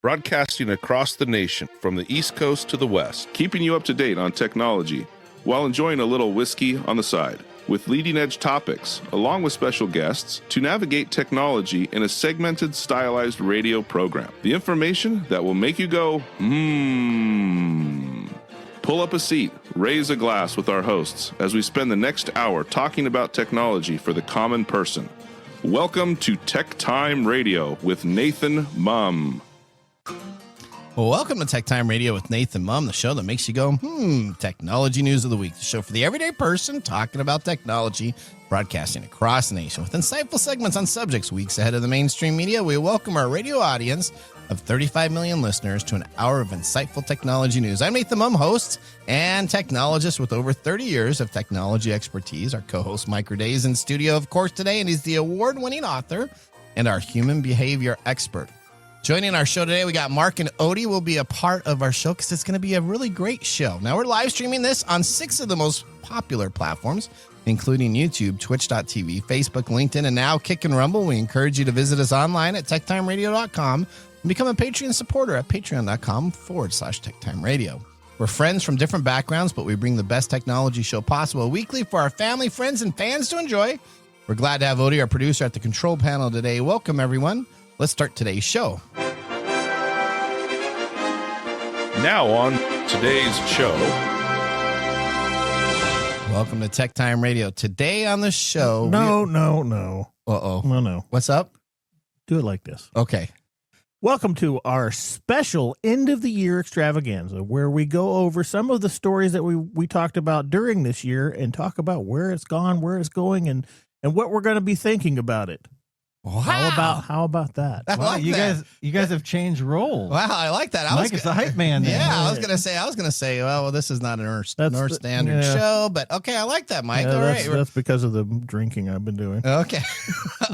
broadcasting across the nation from the East Coast to the West, keeping you up to date on technology while enjoying a little whiskey on the side, with leading-edge topics, along with special guests, to navigate technology in a segmented, stylized radio program. The information that will make you go, Pull up a seat, raise a glass with our hosts as we spend the next hour talking about technology for the common person. Welcome to TechTime Radio with Nathan Mumm. Well, welcome to TechTime Radio with Nathan Mumm, the show that makes you go, technology news of the week. The show for the everyday person talking about technology, broadcasting across the nation with insightful segments on subjects weeks ahead of the mainstream media. We welcome our radio audience of 35 million listeners to an hour of insightful technology news. I'm Nathan Mumm, host and technologist with over 30 years of technology expertise. Our co-host Mike Rday is in studio, of course, today, and he's the award-winning author and our human behavior expert. Joining our show today, we got Mark and Odie will be a part of our show because it's going to be a really great show. Now, we're live streaming this on 6 of the most popular platforms, including YouTube, Twitch.tv, Facebook, LinkedIn, and now Kick and Rumble. We encourage you to visit us online at techtimeradio.com and become a Patreon supporter at patreon.com/techtimeradio. We're friends from different backgrounds, but we bring the best technology show possible weekly for our family, friends, and fans to enjoy. We're glad to have Odie, our producer, at the control panel today. Welcome, everyone. Let's start today's show. Now on today's show. Welcome to Tech Time Radio. Today on the show. No. Uh-oh. No. What's up? Do it like this. Okay. Welcome to our special end of the year extravaganza, where we go over some of the stories that we talked about during this year and talk about where it's gone, where it's going, and what we're going to be thinking about it. Wow. How about that? I like you that. guys have changed roles. Wow, I like that. Mike is the hype man. Yeah, I was gonna say. Well, this is not an Earth Standard show, but okay, I like that, Mike. All right, that's because of the drinking I've been doing. Okay,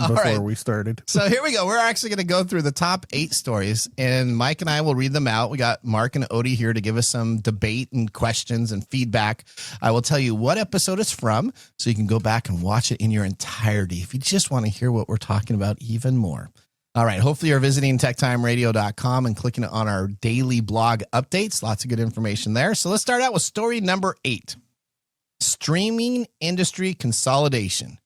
before we started. So here we go. We're actually gonna go through the top 8 stories, and Mike and I will read them out. We got Mark and Odie here to give us some debate and questions and feedback. I will tell you what episode it's from, so you can go back and watch it in your entirety if you just want to hear what we're talking about even more. All right. Hopefully you're visiting techtimeradio.com and clicking on our daily blog updates. Lots of good information there. So let's start out with story number 8. Streaming industry consolidation.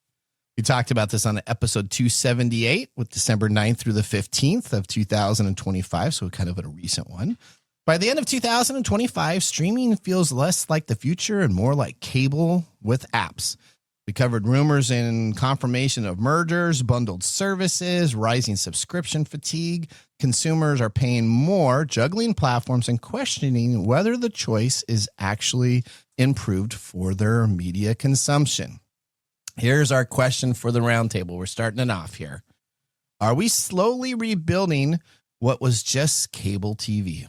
We talked about this on episode 278 with December 9th through the 15th of 2025. So kind of a recent one. By the end of 2025, streaming feels less like the future and more like cable with apps. We covered rumors and confirmation of mergers, bundled services, rising subscription fatigue. Consumers are paying more, juggling platforms, and questioning whether the choice is actually improved for their media consumption. Here's our question for the roundtable. We're starting it off here. Are we slowly rebuilding what was just cable TV?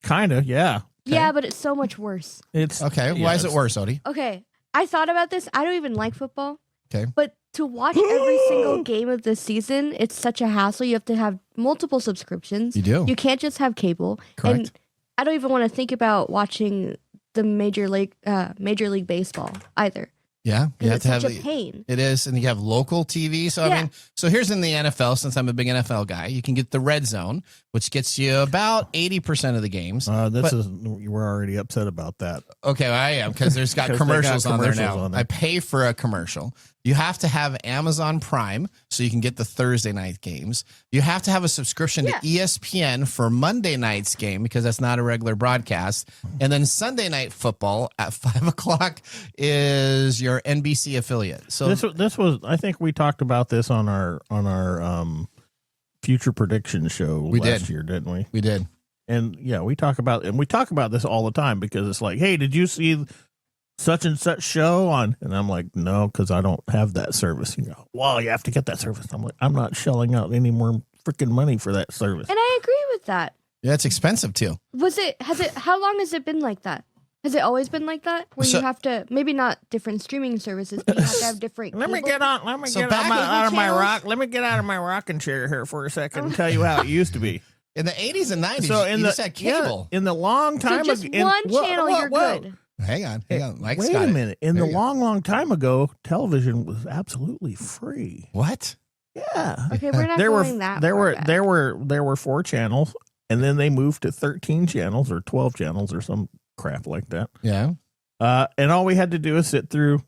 Kind of, yeah. Okay. Yeah, but it's so much worse. It's okay. Why is it worse, Odie? Okay. I thought about this. I don't even like football. Okay. But to watch every single game of the season, it's such a hassle. You have to have multiple subscriptions. You do. You can't just have cable. Correct. And I don't even want to think about watching the Major League Baseball either. Yeah, you have to have such a pain. It is, and you have local TV. So I mean, so here's in the NFL. Since I'm a big NFL guy, you can get the Red Zone, which gets you about 80% of the games. We're already upset about that. Okay, well, I am because there's got commercials on there now. I pay for a commercial. You have to have Amazon Prime so you can get the Thursday night games. You have to have a subscription to ESPN for Monday night's game because that's not a regular broadcast. And then Sunday night football at 5:00 is your NBC affiliate. So this was, I think we talked about this on our future prediction show last year, didn't we? We did. And yeah, we talk about this all the time because it's like, hey, did you see such and such show on? And I'm like, no, because I don't have that service. You go, well, you have to get that service. I'm like, I'm not shelling out any more freaking money for that service. And I agree with that. Yeah, it's expensive too. How long has it been like that? Has it always been like that? Where you have to, maybe not different streaming services, but you have to have different Let me get out of my rocking chair here for a second and tell you how it used to be. In the 80s and 90s, you just had cable. In the long time ago. So just one channel, you're good. Hang on. Mike's Wait got a minute. It. In the long time ago, television was absolutely free. What? Yeah. Okay, we're not going that far back. There were 4 channels and then they moved to 13 channels or 12 channels or some crap like that. Yeah. And all we had to do is sit through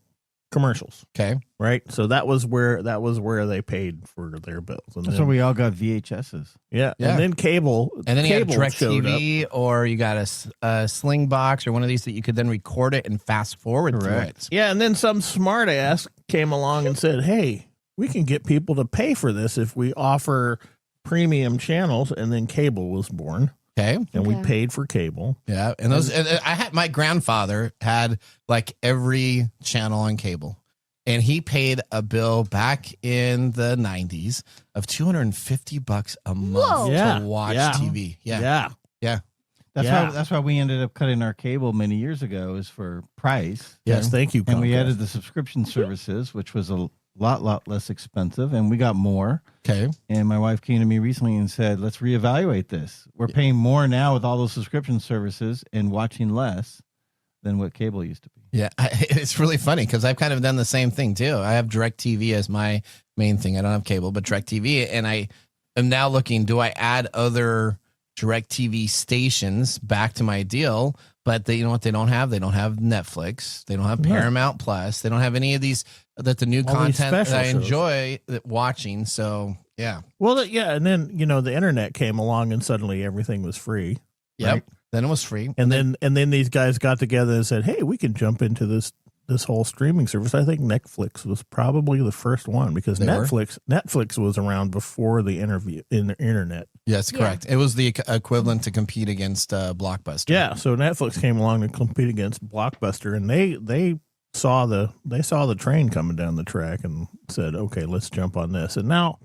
commercials, Okay. right? So that was where they paid for their bills. And That's then, where we all got VHSs. yeah, Yeah. and then cable, And then you had cable showed up. DirecTV, or you got a Sling box, or one of these that you could then record it and fast forward through it. Yeah, and then some smart ass came along and said, "Hey, we can get people to pay for this if we offer premium channels." And then cable was born, Okay. and we Okay. paid for cable. Yeah. And those, and I had, my grandfather had like every channel on cable, and he paid a bill back in the 90s of $250 a month Whoa. Yeah, to watch yeah. TV. Yeah. That's why we ended up cutting our cable many years ago, is for price. Yes, thank you. And we Comcast. added the subscription services, which was a lot less expensive, and we got more. Okay. And my wife came to me recently and said, let's reevaluate this. We're paying more now with all those subscription services and watching less than what cable used to be. Yeah. It's really funny because I've kind of done the same thing too. I have DirecTV as my main thing. I don't have cable, but DirecTV. And I am now looking, do I add other DirecTV stations back to my deal? But you know what they don't have? They don't have Netflix. They don't have Paramount Plus. They don't have any of these that the new All these content that special I shows. enjoy watching. So yeah. Well, yeah, and then the internet came along, and suddenly everything was free. Yep. Right? Then it was free. And then these guys got together and said, "Hey, we can jump into this whole streaming service." I think Netflix was probably the first one, because They were? Netflix was around before the internet. Yes, correct. It was the equivalent to compete against Blockbuster. Yeah, so Netflix came along to compete against Blockbuster, and they saw the train coming down the track and said, "Okay, let's jump on this." And now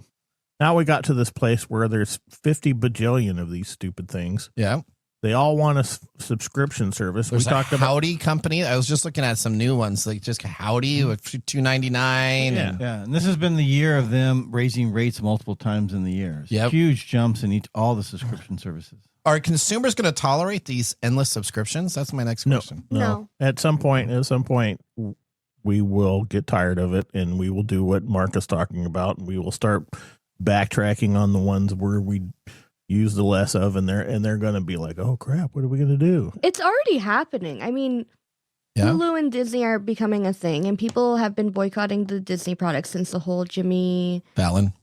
we got to this place where there's 50 bajillion of these stupid things. Yeah. They all want a subscription service. There's we talked a about Howdy company. I was just looking at some new ones, like just Howdy with $2.99. Yeah. And Yeah, and this has been the year of them raising rates multiple times in the years. Yep. Huge jumps in all the subscription services. are consumers going to tolerate these endless subscriptions? That's my next question. No. At some point, we will get tired of it, and we will do what Mark is talking about, and we will start backtracking on the ones where we use the less of, and they're going to be like, "Oh crap, what are we going to do?" It's already happening. I mean, Yeah. Hulu and Disney are becoming a thing, and people have been boycotting the Disney products since the whole Jimmy Fallon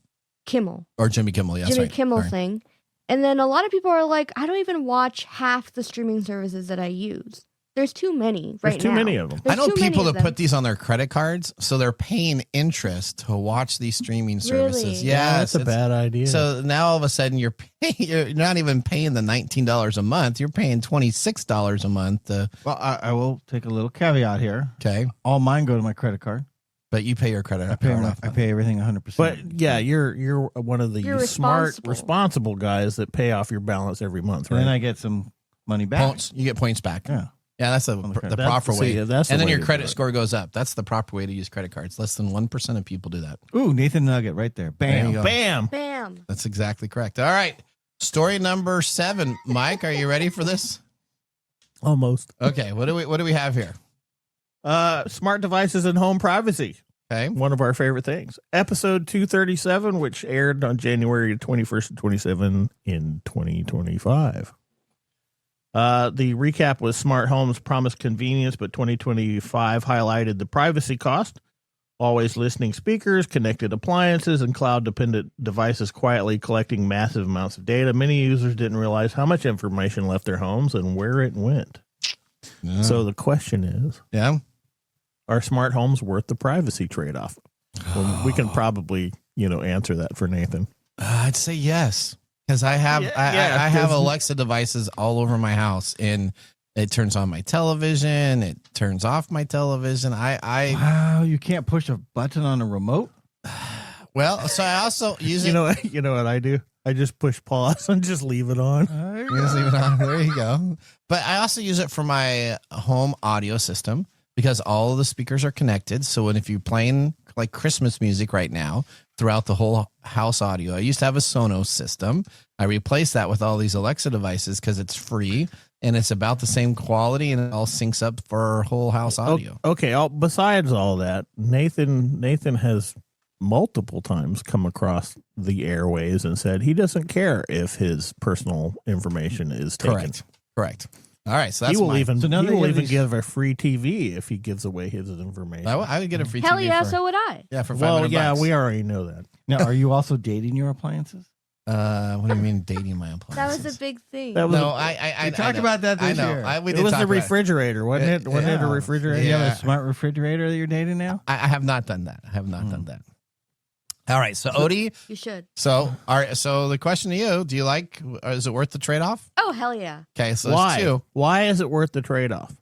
Kimmel, or Jimmy Kimmel. Yes, Jimmy right. Kimmel Sorry. thing. And then a lot of people are like, I don't even watch half the streaming services that I use. There's too many right There's too now. many of them. I know There's too many people of that put them. these on their credit cards, so they're paying interest to watch these streaming services. Really? Yeah, That's a bad idea. So now all of a sudden you're not even paying the $19 a month. You're paying $26 a month. Well, I will take a little caveat here. Okay, All mine go to my credit card. but you pay your credit. I pay everything 100%. But yeah, you're one of the You're smart, responsible. responsible guys that pay off your balance every month, and right? then I get some money back. Points. You get points back. Yeah. Yeah, that's the credit. proper That's- way. see, that's the and then way your to do credit it. score goes up. That's the proper way to use credit cards. Less than 1% of people do that. Ooh, Nathan Nugget right there. There Bam. you go. Bam. Bam. That's exactly correct. All right. Story number 7. Mike, are you ready for this? Almost. Okay. What do we have here? Smart devices and home privacy. Okay. One of our favorite things. Episode 237, which aired on January 21st and 27 in 2025. The recap was smart homes promised convenience, but 2025 highlighted the privacy cost. Always listening speakers, connected appliances, and cloud-dependent devices quietly collecting massive amounts of data. Many users didn't realize how much information left their homes and where it went. Yeah. So the question is, yeah. are smart homes worth the privacy trade-off? Well, we can probably, answer that for Nathan. I'd say yes, because I have I have 'cause- Alexa devices all over my house, and it turns on my television. It turns off my television. I Wow, you can't push a button on a remote? well, so I also use it. You know what I do? I just push pause and just leave it on. You just leave it on. There you go. But I also use it for my home audio system because all of the speakers are connected. So if you're playing like Christmas music right now throughout the whole house audio, I used to have a Sonos system. I replaced that with all these Alexa devices because it's free and it's about the same quality and it all syncs up for whole house audio. Okay. Besides all that, Nathan has multiple times come across the airways and said he doesn't care if his personal information is taken. Correct. All right, so that's he will even these- give a free TV if he gives away his information. I would get a free Hell TV yeah, for, so would I. yeah, for $500. Well, yeah, we already know that. Now, are you also dating your appliances? What do you mean dating my That appliances? was a big thing. That was No, a- I We talked know. about that I this know. year. We it did was talk the about it. refrigerator, wasn't it? Wasn't it a Yeah. refrigerator? You have Yeah. a smart refrigerator that you're dating now? I have not done that. I have not done that. All right, so Odie. You should. So, all right. So the question to you: do you like? Is it worth the trade off? Oh, hell yeah. Okay, so there's Why? two. Why is it worth the trade off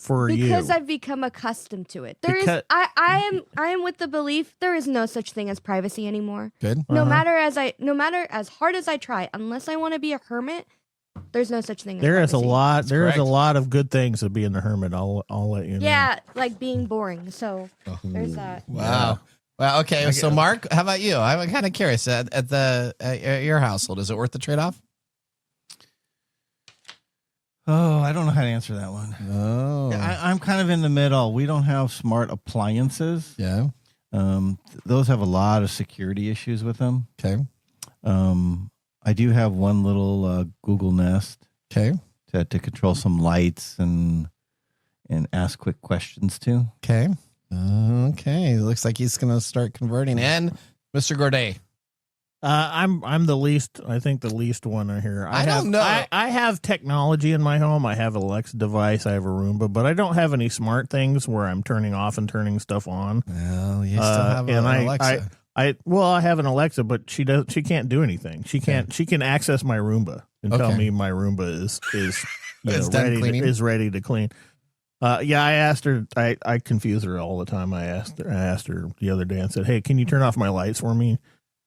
for Because you? I've become accustomed to it. Because- I am with the belief there is no such thing as privacy anymore. Good. No Uh-huh. matter as hard as I try, unless I want to be a hermit, there's no such thing as There is a privacy. lot. That's There is a correct. lot of good things of being a hermit. I'll let you know. Yeah, like being boring. So there's that. Wow. Well, okay. So, Mark, how about you? I'm kind of curious. At your household, is it worth the trade off? Oh, I don't know how to answer that one. Oh, I'm kind of in the middle. We don't have smart appliances. yeah. Those have a lot of security issues with them. Okay. I do have one little Google Nest Okay. to control some lights and ask quick questions to. Okay. Okay. Looks like he's going to start converting. And Mr. Gorday. I'm the least. I think the least one here. I don't know. I have technology in my home. I have an Alexa device. I have a Roomba, but I don't have any smart things where I'm turning off and turning stuff on. Well, you still have and an Alexa. I have an Alexa, but she can't do anything. She can access my Roomba and tell Okay. me my Roomba is It's done cleaning? ready to clean. Yeah, I asked her. I confuse her all the time. I asked her the other day and said, "Hey, can you turn off my lights for me?"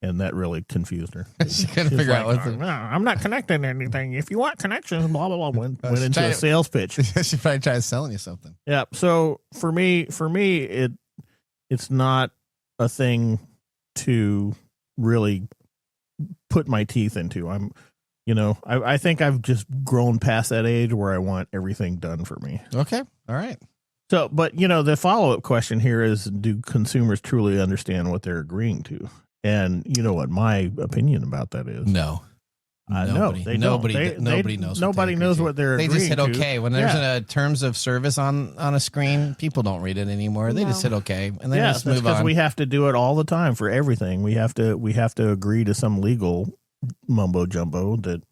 And that really confused her. She couldn't She was figure out like, what the. "No, I'm not connecting to anything. If you want connections, blah blah blah." Went into trying a to- sales pitch. She probably tried selling you something. Yeah. So for me, it's not a thing to really put my teeth into. I think I've just grown past that age where I want everything done for me. Okay. All right. So, but the follow-up question here is, do consumers truly understand what they're agreeing to? And you know what my opinion about that is? No. No, they don't. Nobody They- knows. Nobody knows what they're They agreeing just hit to. okay when there's a terms of service on a screen. People don't read it anymore. They just hit okay and then just move on. We have to do it all the time for everything. We have to agree to some legal mumbo jumbo that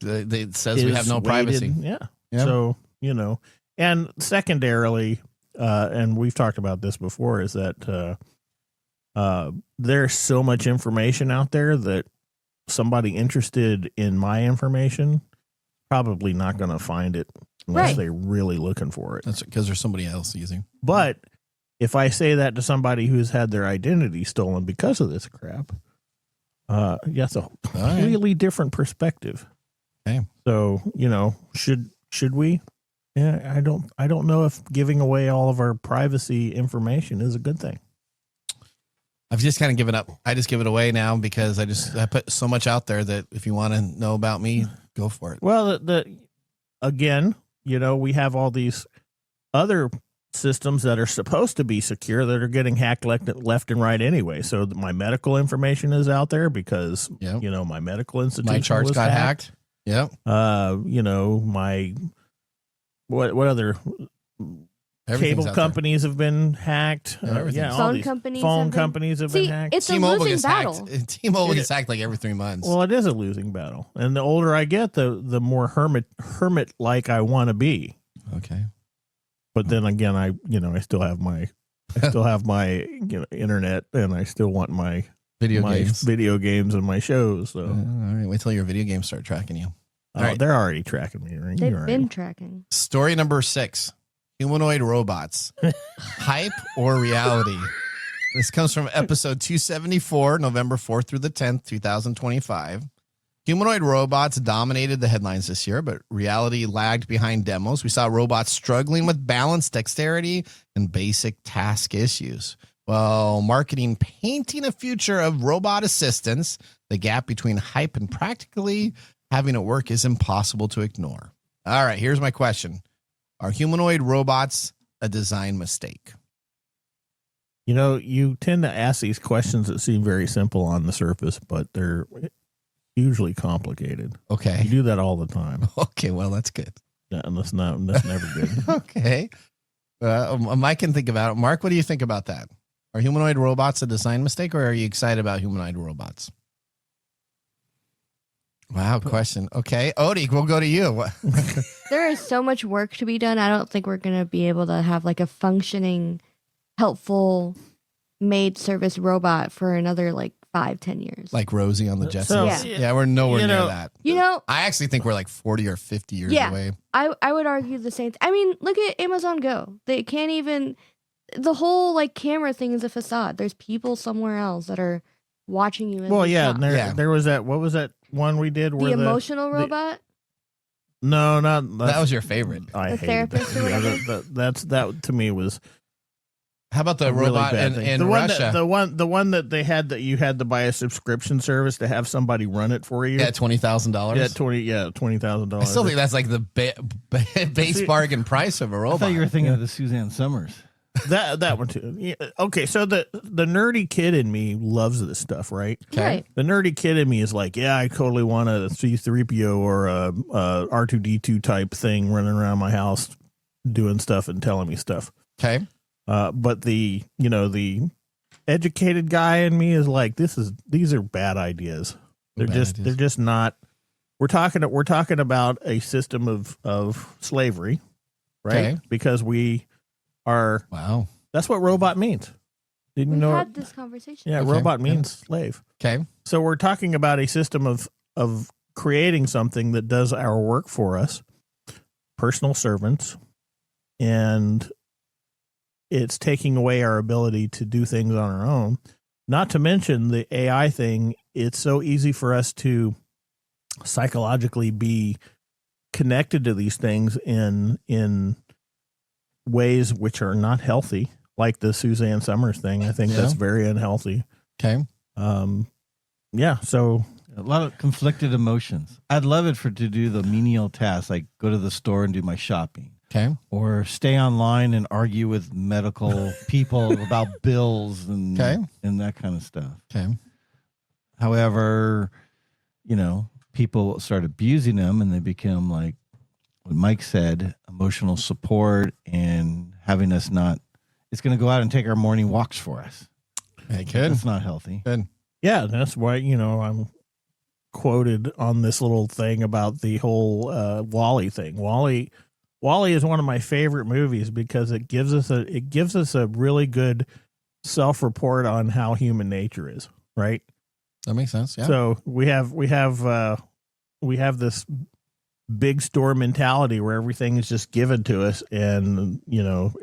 It says we have no is privacy. weighted. Yeah. Yep. So, and secondarily, and we've talked about this before, is that there's so much information out there that somebody interested in my information probably not going to find it unless Right. they're really looking for it. That's because there's somebody else using. But if I say that to somebody who's had their identity stolen because of this crap, that's a completely different perspective. Okay. So, should we? Yeah, I don't know if giving away all of our privacy information is a good thing. I've just kind of given up. I just give it away now because I put so much out there that if you want to know about me, go for it. Well, again, we have all these other systems that are supposed to be secure that are getting hacked left and right anyway. So my medical information is out there because Yep. my medical institution My charts was got hacked. Yep. My what other Everything's cable out companies have been hacked. Everything's- all Phone these companies phone have been- companies have See, been hacked. it's a T-Mobile losing gets battle. hacked. T-Mobile gets hacked like every 3 months. Well, it is a losing battle, and the older I get, the more hermit like I want to be. Okay. But then again, I still have my internet, and I still want my video games and my shows. So All right. Wait till your video games start tracking you. All right. they're already tracking me. Right? They've You're been right. tracking. Story number 6. Humanoid robots. Hype or reality? This comes from episode 274, November 4th through the 10th, 2025. Humanoid robots dominated the headlines this year, but reality lagged behind demos. We saw robots struggling with balance, dexterity, and basic task issues. While marketing painting a future of robot assistance, the gap between hype and practically having it work is impossible to ignore. All right, here's my question. Are humanoid robots a design mistake? You know, you tend to ask these questions that seem very simple on the surface, but they're hugely complicated. You Okay. do that all the time. Okay. Well, that's good. Yeah, and that's never good. Okay. Mike can think about it. Mark, what do you think about that? Are humanoid robots a design mistake, or are you excited about humanoid robots? Wow, question. Okay. Odie, we'll go to you. There is so much work to be done. I don't think we're going to be able to have like a functioning, helpful, maid service robot for another like 5-10 years. Like Rosie on the Jetsons. So, Yeah. We're nowhere You near know- that. you know, I actually think we're like 40 or 50 years Yeah. away. I would argue the same. I mean, look at Amazon Go. They can't even. The whole like camera thing is a facade. There's people somewhere else that are watching you. Well, yeah, and Yeah. there was that. What was that one we did? the Where emotional robot. No, not That was your favorite. I The hated therapist that. or Yeah, whatever? that to me was How about the a really robot bad in, thing. in the Russia? the one that they had that you had to buy a subscription service to have somebody run it for you. Yeah, $20,000. Yeah, $20,000. I still think that's like the base bargain price of a I robot. thought you were thinking of the Suzanne Summers. that one too. Yeah, okay, so the nerdy kid in me loves this stuff, right? Okay. Right. The nerdy kid in me is like, yeah, I totally want a C-3PO or a R2D2 type thing running around my house doing stuff and telling me stuff. Okay. But the educated guy in me is like, these are bad ideas. They're just not. We're talking about a system of slavery, right? Okay. Because we are. Wow. That's what robot means. Didn't you We know? had this conversation. Yeah, Okay. robot means slave. Okay. So we're talking about a system of creating something that does our work for us, personal servants, and it's taking away our ability to do things on our own. Not to mention the AI thing. It's so easy for us to psychologically be connected to these things in ways which are not healthy, like the Suzanne Summers thing. I think that's very unhealthy. Okay. Yeah. So A lot of conflicted emotions. I'd love it to do the menial tasks, like go to the store and do my shopping, Okay. or stay online and argue with medical people about bills and Okay. and that kind of stuff. Okay. However, people start abusing them and they become, like what Mike said, emotional support and having us not. It's going to go out and take our morning walks for us. Hey, good. That's not healthy. Good. yeah, that's why, I'm quoted on this little thing about the whole Wall-E thing. Wall-E is one of my favorite movies because it gives us a really good self-report on how human nature is, right? That makes sense. Yeah. So we have this big store mentality where everything is just given to us, and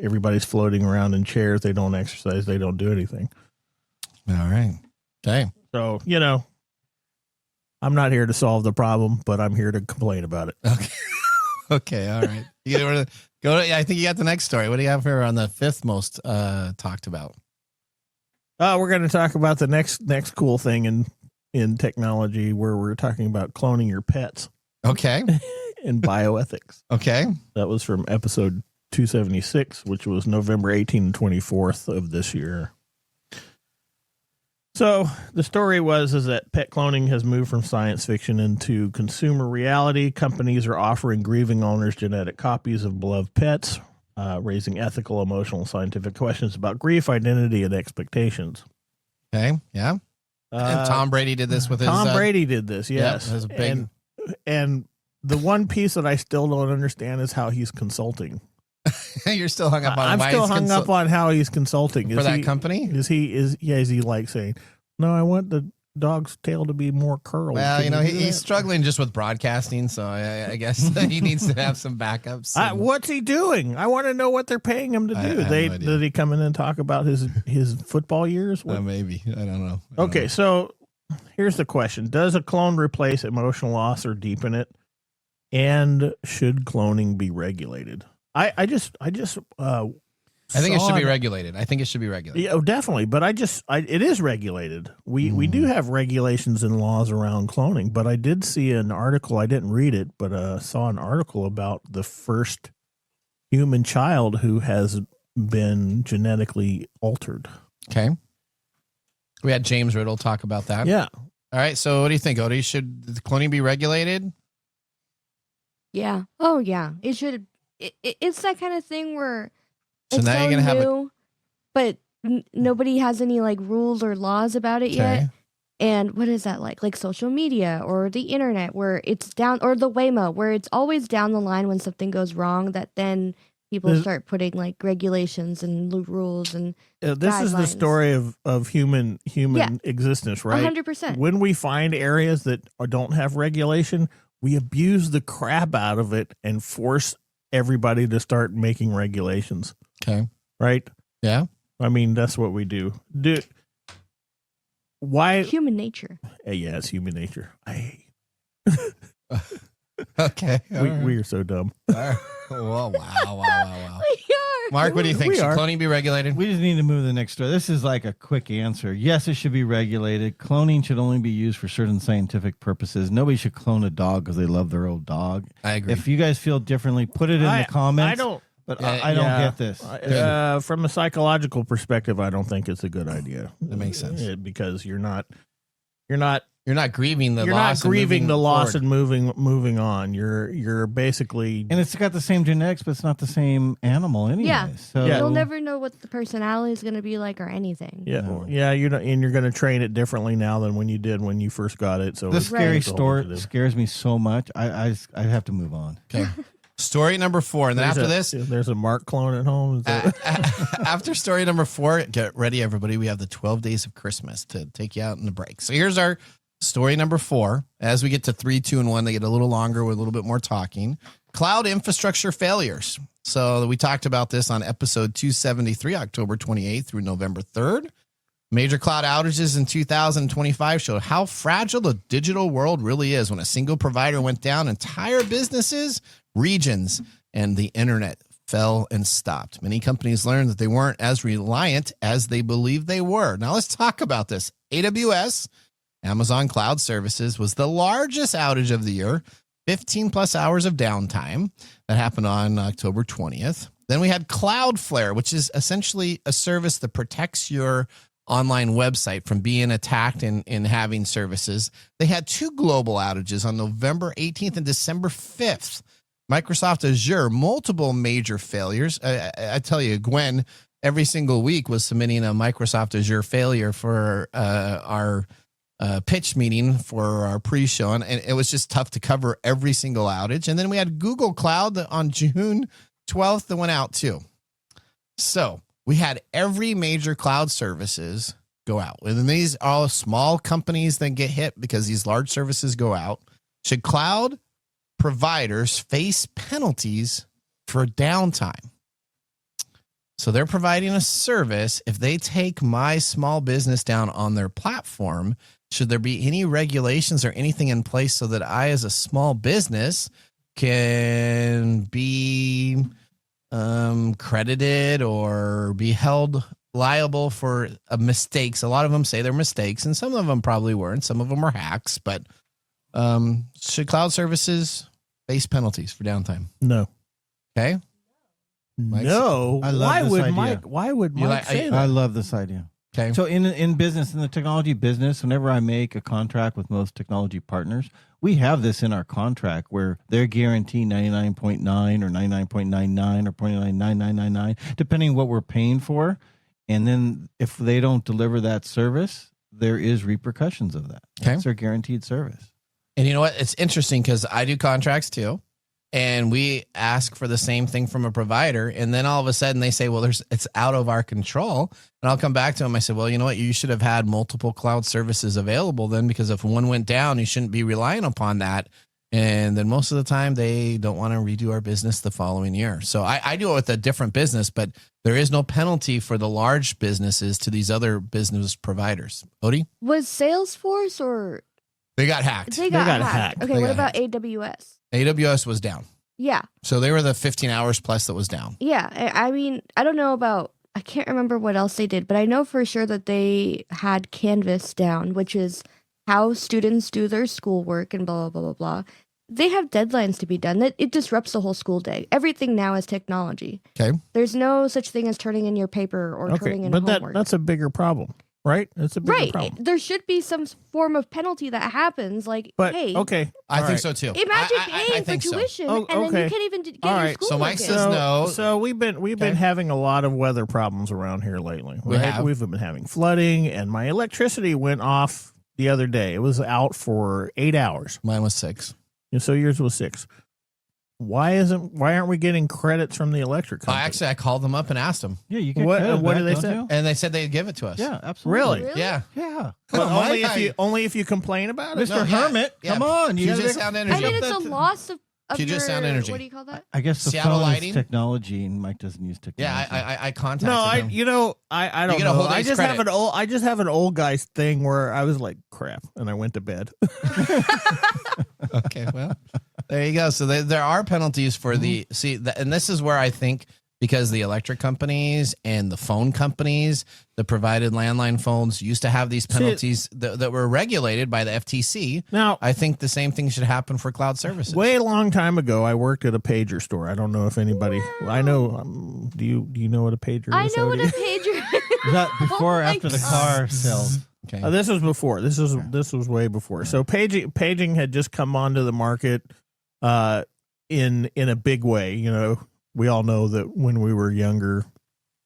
everybody's floating around in chairs. They don't exercise. They don't do anything. All right. Okay. So I'm not here to solve the problem, but I'm here to complain about it. Okay. Okay. All right. You go to, I think you got the next story. What do you have here on the fifth most talked about? We're going to talk about the next cool thing in technology, where we're talking about cloning your pets Okay. and bioethics. Okay. That was from episode 276, which was November 18th and 24th of this year. So the story is that pet cloning has moved from science fiction into consumer reality. Companies are offering grieving owners genetic copies of beloved pets, raising ethical, emotional, and scientific questions about grief, identity, and expectations. Okay. Yeah. And Tom Brady did this with his. Tom Brady did this, yes. it was a big- and the one piece that I still don't understand is how he's consulting. You're still hung up on. I'm why still he's hung up on how he's consulting for that company. Is he like saying, no, I want the dog's tail to be more curled? Well, Can do he's that? struggling just with broadcasting, so I guess he needs to have some backups. and- What's he doing? I want to know what they're paying him to do. I have no idea. Did he come in and talk about his football years? Maybe. I don't know. Okay, so here's the question: does a clone replace emotional loss or deepen it? And should cloning be regulated? I think it should be regulated. I think it should be regulated. Yeah, definitely. But it is regulated. We do have regulations and laws around cloning. But I did see an article. I didn't read it, but saw an article about the first human child who has been genetically altered. Okay. We had James Riddle talk about that. Yeah. All right. So what do you think, Odie? Should the cloning be regulated? Yeah. Oh, yeah. It should. It's that kind of thing where So it's now so you're going to have new, but nobody has any like rules or laws about it yet. Okay. And what is that like? Like social media or the internet where it's down, or the Waymo where it's always down the line when something goes wrong that then people start putting like regulations and rules and this is the guidelines. story of human existence, right? 100%. When we find areas that don't have regulation, we abuse the crap out of it and force everybody to start making regulations. Okay. Right? Yeah. I mean, that's what we do. Why? Human nature. Yeah, it's human nature. Okay. We are so dumb. Wow. Wow. We are. Mark, what do you think? We Should are. cloning be regulated? We just need to move to the next story. This is like a quick answer. Yes, it should be regulated. Cloning should only be used for certain scientific purposes. Nobody should clone a dog because they love their old dog. I agree. If you guys feel differently, put it in the comments. I don't. But Yeah, I don't get this. From a psychological perspective, I don't think it's a good idea. That makes sense. Because you're not grieving the you're loss. not grieving and the loss forward. and moving on. You're basically And it's got the same genetics, but it's not the same animal anyway. Yeah. So Yeah. You'll never know what the personality is going to be like or anything. No. you're not, and you're going to train it differently now than when you did when you first got it. So this scary it's a whole bunch story of scares me so much. I have to move on. Okay. Story number 4. And then after this, there's a Mark clone at home. Is that- after story number 4, get ready, everybody. We have the 12 days of Christmas to take you out in the break. So here's our story number 4. As we get to 3, 2, and 1, they get a little longer with a little bit more talking. Cloud infrastructure failures. So we talked about this on episode 273, October 28th through November 3rd. Major cloud outages in 2025 showed how fragile the digital world really is. When a single provider went down, entire businesses, regions, and the internet fell and stopped. Many companies learned that they weren't as reliant as they believed they were. Now let's talk about this. AWS, Amazon Cloud Services, was the largest outage of the year, 15 plus hours of downtime. That happened on October 20th. Then we had Cloudflare, which is essentially a service that protects your online website from being attacked and having services. They had 2 global outages on November 18th and December 5th. Microsoft Azure, multiple major failures. I tell you, Gwen, every single week was submitting a Microsoft Azure failure for our pitch meeting for our pre-show, and it was just tough to cover every single outage. And then we had Google Cloud on June 12th that went out too. So we had every major cloud services go out. And these are all small companies that get hit because these large services go out. Should cloud providers face penalties for downtime? So they're providing a service. If they take my small business down on their platform, should there be any regulations or anything in place so that I, as a small business, can be credited or be held liable for mistakes? A lot of them say they're mistakes, and some of them probably weren't. Some of them are hacks. But should cloud services face penalties for downtime? no. Okay. Mike's- No. I love why this would idea. Mike? Why would You Mike like- say I that? love this idea. Okay. So in business, in the technology business, whenever I make a contract with most technology partners, we have this in our contract where they're guaranteed 99.9 or 99.99 or 0.9999, depending what we're paying for. And then if they don't deliver that service, there is repercussions of that. Okay. That's their guaranteed service. And you know what? It's interesting because I do contracts too. And we ask for the same thing from a provider. And then all of a sudden they say, well, it's out of our control. And I'll come back to them. I said, well, you know what? You should have had multiple cloud services available then, because if one went down, you shouldn't be relying upon that. And then most of the time they don't want to redo our business the following year. So I do it with a different business, but there is no penalty for the large businesses to these other business providers. Odie? Was Salesforce or They got hacked. they got, got hacked? hacked. Okay, They what got about AWS? AWS was down. Yeah, So they were the 15 hours plus that was down. yeah. I mean, I don't know about. I can't remember what else they did, but I know for sure that they had Canvas down, which is how students do their schoolwork and blah blah blah blah blah. they have deadlines to be done. It disrupts the whole school day. Everything now is technology. Okay. There's no such thing as turning in your paper or turning in homework. That's a bigger problem, right? It's a bigger problem. There should be some form of penalty that happens. Like, hey, okay, I think so too. imagine I paying for think so. tuition Oh, and then okay. you can't even get All your right. school. So Mike in. says no. So we've been having a lot of weather problems around here lately. We Right? have. We've been having flooding, and my electricity went off the other day. It was out for 8 hours. Mine was 6. And so yours was 6. Why aren't we getting credits from the electric company? I called them up and asked them, Yeah, you get What- credit what back, did they don't say? you? and they said they'd give it to us. Yeah, absolutely. Really? Yeah. Yeah. But Well, only if you complain about it. Mr. No, yeah, Hermit, yeah. come on. You Puget gotta- Sound I Energy. mean, it's a loss of Puget your, Sound Energy. what do you call that? I guess the Seattle phone Lighting? is technology, and Mike doesn't use technology. Yeah, I contacted No, I them. don't get a know. whole day's credit. I just have an old guy's thing where I was like, crap, and I went to bed. Okay, well, there you go. So there are penalties for and this is where I think, because the electric companies and the phone companies that provided landline phones used to have these penalties that were regulated by the FTC. Now, I think the same thing should happen for cloud services. way a long time ago, I worked at a pager store. I don't know if anybody. I know. Do you know what a pager is? I know what a Odie? pager Is that before or Oh my after the God. car sales? Okay. This was before. This was way before. So paging had just come onto the market, in a big way. You know, we all know that when we were younger.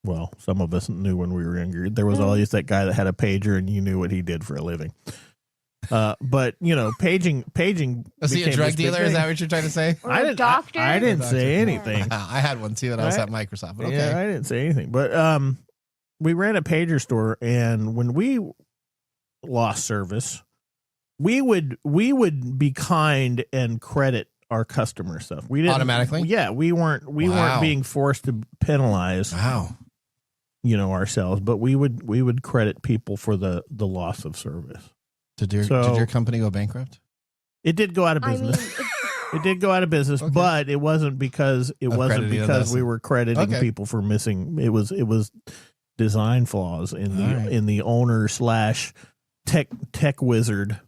Well, some of us knew when we were younger. There was always that guy that had a pager, and you knew what he did for a living. But you know, paging. Was he a became drug this big dealer? thing. Is that what you're trying to say? Or a doctor? I didn't say anything. I had one too, and I was at Microsoft. But okay. Yeah, I didn't say anything. But we ran a pager store, and when we lost service, we would be kind and credit our customer stuff. We didn't Automatically? Yeah, we weren't Wow. being forced to penalize Wow. ourselves, but we would credit people for the loss of service. Did your company go bankrupt? It did go out of I business. mean, It did go out of business, Okay. but it wasn't because crediting us. we were crediting Okay. people for missing. It was design flaws in the All right. in the owner / tech wizard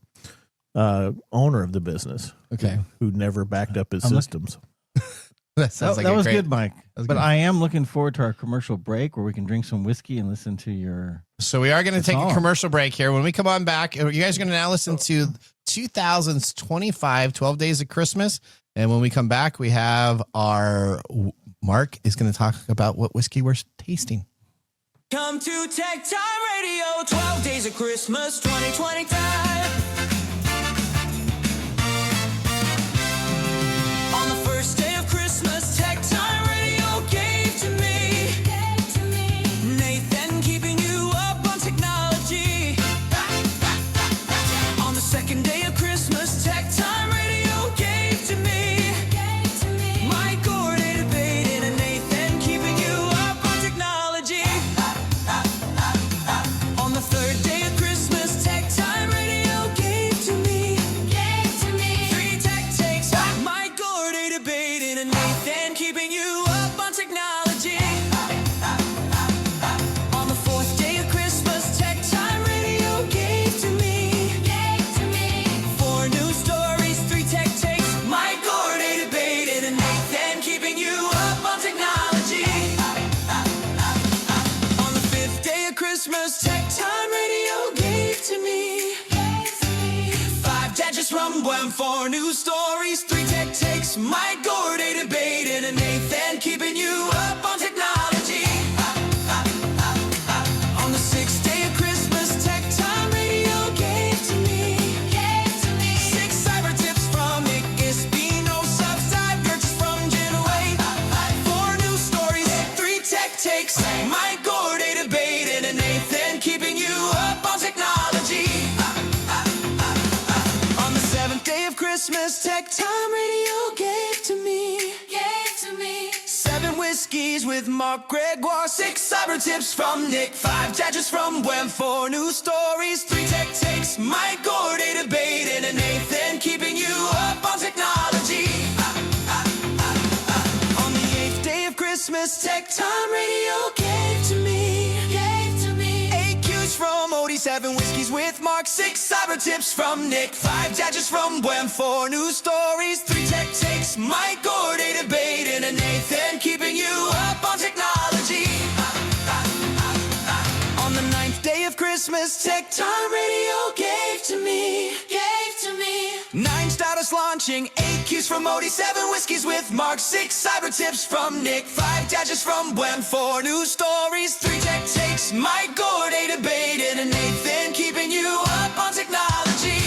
owner of the business. Okay. who never backed up his I'm look- systems. That sounds like that a was great- good, Mike. was But good. I am looking forward to our commercial break where we can drink some whiskey and listen to your. So we are going to take a song. commercial break here. When we come on back, you guys are going to now listen to 2000's 12 Days of Christmas. And when we come back, we have Mark is going to talk about what whiskey we're tasting. Come to Tech Time Radio, 12 Days of Christmas 2025. On the first day of Christmas, Tech Time Radio gave to me. Nathan keeping you up on technology. On the second day of Christmas, Tech Time Radio gave to me. Mike Gordon debating and Nathan keeping you up on technology. On the third day of Christmas, Tech Time Radio gave to me. Three tech takes, Mike Gordon debating and Nathan keeping you up on technology. On the fourth day of Christmas, Tech Time Radio gave to me. Four news stories, three tech takes, Mike Gordon debating and Nathan keeping you up on technology. On the fifth day of Christmas, Tech Time Radio gave to me. Five judges from Wem, four news stories, three tech takes, Mike Gordon debating and Nathan keeping you up on technology. On the sixth day of Christmas, Tech Time Radio gave to me. Six cyber tips from Nick Espino, subside purchase from Genway. Four news stories, three tech takes, Mike Gordon debating and Nathan keeping you up on technology. On the seventh day of Christmas, Tech Time Radio gave to me. Seven whiskeys with Mark Gregoire, six cyber tips from Nick, five judges from Wem, four news stories, three tech takes, Mike Gordon debating and Nathan keeping you up on technology. On the eighth day of Christmas, Tech Time Radio gave to me. Eight Qs from Odie, seven whiskeys with Mark, six cyber tips tips from Nick, 5 judges from Wem, 4 news stories, 3 tech takes, Mike Gordy debating, and Nathan keeping you up on technology. On the 9th day of Christmas, TechTime Radio gave to me. 9 startups launching, 8 cues from Odie, 7 whiskeys with Mark, 6 cyber tips from Nick, 5 judges from Wem, 4 news stories, 3 tech takes, Mike Gordy debating, and Nathan keeping you up on technology.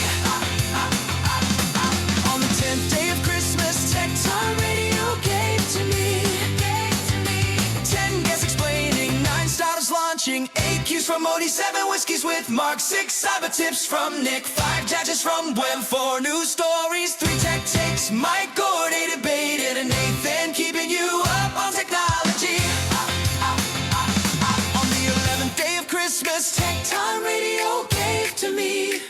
On the 10th day of Christmas, TechTime Radio gave to me. 10 guests explaining, 9 startups launching, 8 cues from Odie, 7 whiskeys with Mark, 6 cyber tips from Nick, 5 judges from Wem, 4 news stories, 3 tech takes, Mike Gordy debating, and Nathan keeping you up on technology. On the 11th day of Christmas, TechTime Radio gave to me.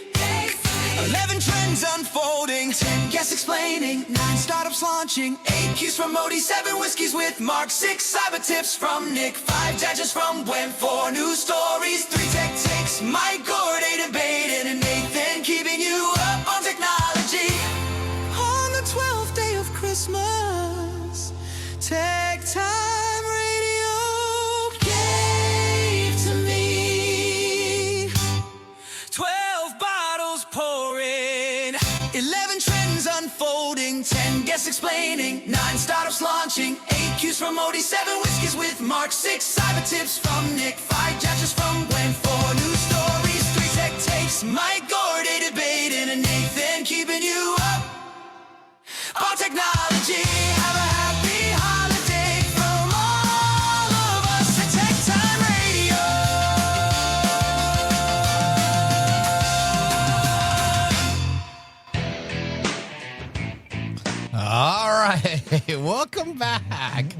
11 trends unfolding, 10 guests explaining, 9 startups launching, 8 cues from Odie, 7 whiskeys with Mark, 6 cyber tips from Nick, 5 judges from Wem, 4 news stories, 3 tech takes, Mike Gordy debating, and Nathan keeping you up on technology. On the 12th day of Christmas, TechTime Radio gave to me. 12 bottles pouring, 11 trends unfolding, 10 guests explaining, 9 startups launching, 8 cues from Odie, 7 whiskeys with Mark, 6 cyber tips from Nick, 5 judges from Wem, 4 news stories, 3 tech takes, Mike Gordy debating, and Nathan keeping you up on technology. Have a happy holiday from all of us at TechTime Radio. All right. Welcome back.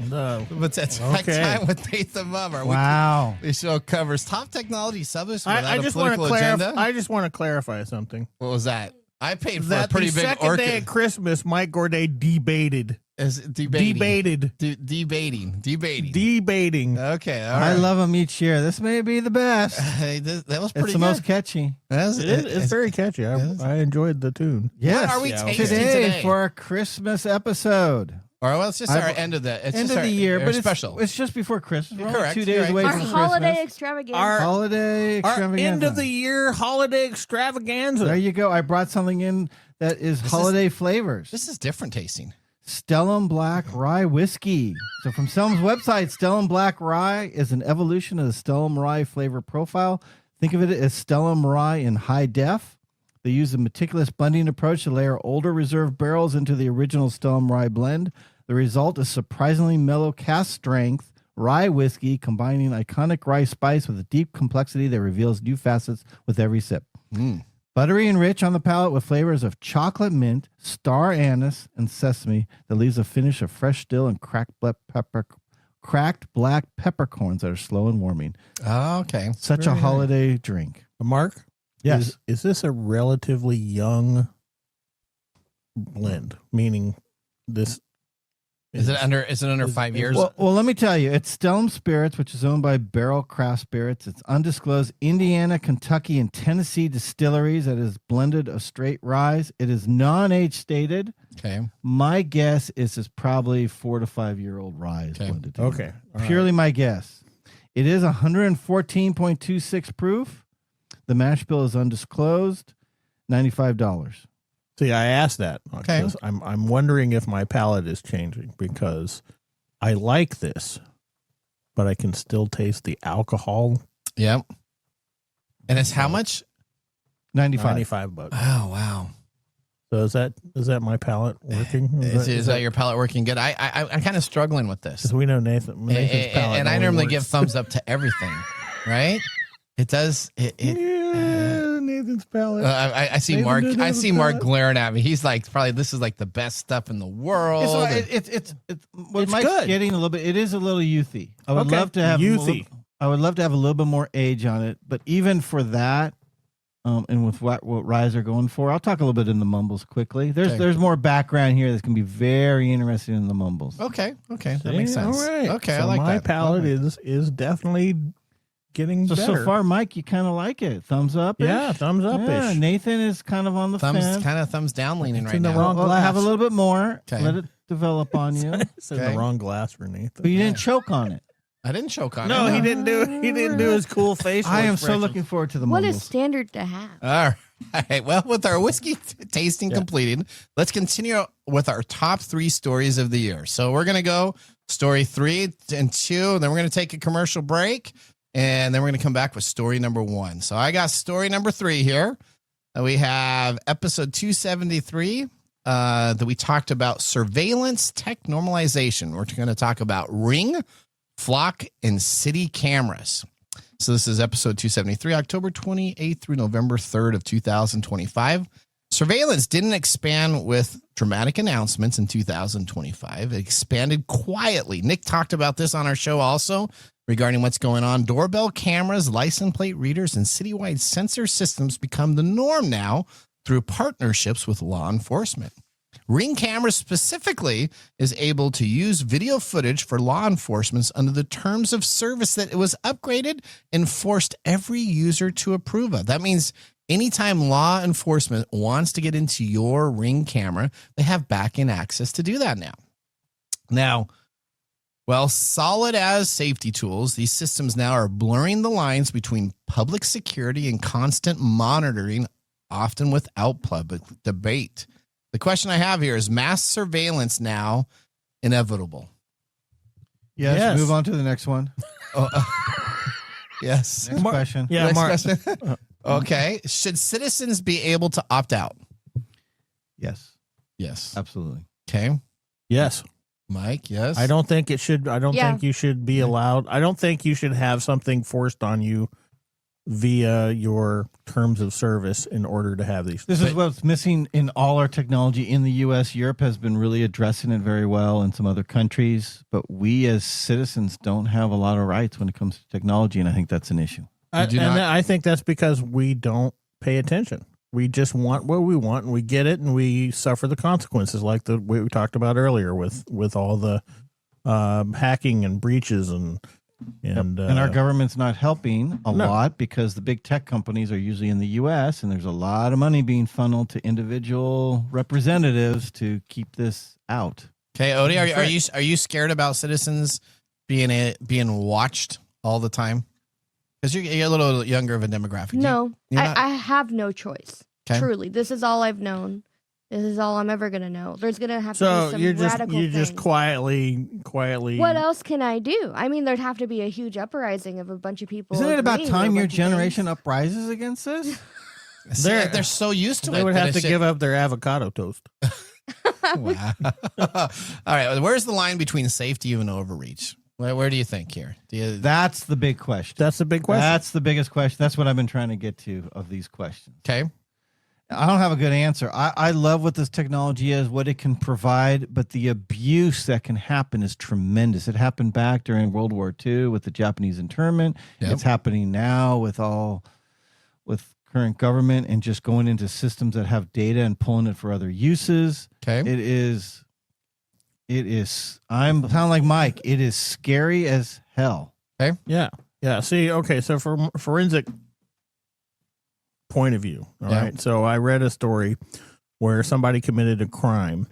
What's that? Okay. Time with Nathan Mumm. Wow. The show covers top technology subjects without I a just want to political agenda. I just want to clarify something. What was that? I paid for That a pretty the big second day orchid. of Christmas, Mike Gordy debated. Debating. Debating. Debating. Okay. All I right. love them each year. This may be the best. Hey, that was pretty It's the good. most catchy. It's very catchy. I enjoyed the tune. Yes. are we tasting today today? for our Christmas episode? All right, well, it's just I- our end of the End just of our- the year, our but special. it's just before Christmas. We're only Correct. 2 You're days right. away Our from holiday Christmas. extravaganza. Holiday Our extravaganza. end of the year holiday extravaganza. There you go. I brought something in that is holiday flavors. This is different tasting. Stellum Black Rye Whiskey. So from Stellum's website, Stellum Black Rye is an evolution of the Stellum Rye flavor profile. Think of it as Stellum Rye in high def. They use a meticulous blending approach to layer older reserve barrels into the original Stellum Rye blend. The result is surprisingly mellow cask strength rye whiskey, combining iconic rye spice with a deep complexity that reveals new facets with every sip. Buttery and rich on the palate with flavors of chocolate mint, star anise, and sesame that leaves a finish of fresh dill and cracked black peppercorns that are slow and warming. Oh, okay. Such a holiday drink. Mark? Yes. Is this a relatively young blend? Meaning this Is it under 5 years? Well, let me tell you, it's Stellum Spirits, which is owned by Barrel Craft Spirits. It's undisclosed Indiana, Kentucky, and Tennessee distilleries that is blended of straight rye. It is non-age stated. Okay. My guess is it's probably 4 to 5 year old rye blended together. Okay. All right. Purely my guess. It is 114.26 proof. The mash bill is undisclosed. $95. See, I asked that. Okay. Because I'm wondering if my palate is changing because I like this, but I can still taste the alcohol. Yep. And it's how much? 95. $95. Oh, wow. So is that my palate working? Is that your palate working good? I'm kind of struggling with this. Because we know Nathan's palate. And I only normally works. give thumbs up to everything, right? It does. Yeah, Nathan's palate. I see Nathan Mark. did I have see a Mark palate. glaring at me. He's like, probably this is like the best stuff in the world. It's what It's Mike's good. getting a little bit. It is a little youthy. I would Okay. love to have Youthy. I would love to have a little bit more age on it, but even for that, and with what Ryes are going for, I'll talk a little bit in the mumbles quickly. There's more background here that's gonna be very interesting in the mumbles. Okay. That See? makes sense. All right. Okay, So I like my that. palate is definitely getting So better. far, Mike, you kind of like it. Thumbs up. Yeah, thumbs up-ish. Yeah, Nathan is kind of on the fence. Thumbs down leaning It's right in the now. wrong Well, glass. have a little bit more. Okay. Let it develop on you. It's in Okay. the wrong glass for Nathan. But you didn't choke on it. I didn't choke on No, it. he didn't do his cool facial I am so expressions. looking forward to the What mumbles. is standard to have? All right. Well, with our whiskey tasting completed, let's continue with our top 3 stories of the year. So we're going to go story 3 and 2, then we're going to take a commercial break, and then we're going to come back with story number 1. So I got story number 3 here. We have episode 273 that we talked about surveillance tech normalization. We're going to talk about Ring, Flock, and city cameras. So this is episode 273, October 28th through November 3rd of 2025. Surveillance didn't expand with dramatic announcements in 2025. It expanded quietly. Nick talked about this on our show also regarding what's going on. Doorbell cameras, license plate readers, and citywide sensor systems become the norm now through partnerships with law enforcement. Ring cameras specifically is able to use video footage for law enforcement under the terms of service that it was upgraded and forced every user to approve of. That means anytime law enforcement wants to get into your Ring camera, they have back-end access to do that now. Now, well, solid as safety tools, these systems now are blurring the lines between public security and constant monitoring, often without public debate. The question I have here is mass surveillance now inevitable? Yes, move on to the next one. Yes. Next question. Yeah, Next Mark. question. Okay. Should citizens be able to opt out? Yes, Yes. absolutely. Okay. Yes. Mike, yes. I don't think it should. I don't Yeah. think you should be allowed. I don't think you should have something forced on you via your terms of service in order to have these. This is what's missing in all our technology in the U.S. Europe has been really addressing it very well in some other countries, but we as citizens don't have a lot of rights when it comes to technology, and I think that's an issue. I think that's because we don't pay attention. We just want what we want, and we get it, and we suffer the consequences, like the way we talked about earlier with all the hacking and breaches and our government's not helping a lot because the big tech companies are usually in the U.S. and there's a lot of money being funneled to individual representatives to keep this out. Okay, Odie, are you scared about citizens being watched all the time? Because you're a little younger of a demographic. No, You're not- I have no choice. Okay. Truly, this is all I've known. This is all I'm ever gonna know. There's gonna have to so be some you're radical just things. quietly. What else can I do? I mean, there'd have to be a huge uprising of a bunch of people. Isn't it about agreeing to time a your bunch of generation things. uprises against this? See, they're so used to it. They would that have it's to give up their avocado toast. Wow. All right. Where's the line between safety and overreach? Where do you think here? That's the big question. That's the big question. That's the biggest question. That's what I've been trying to get to of these questions. Okay. I don't have a good answer. I love what this technology is, what it can provide, but the abuse that can happen is tremendous. It happened back during World War II with the Japanese internment. Yep. It's happening now with current government and just going into systems that have data and pulling it for other uses. Okay. It is. I'm sound like Mike. It is scary as hell. Yeah. See, okay. So from forensic point of view, all Yeah. right. So I read a story where somebody committed a crime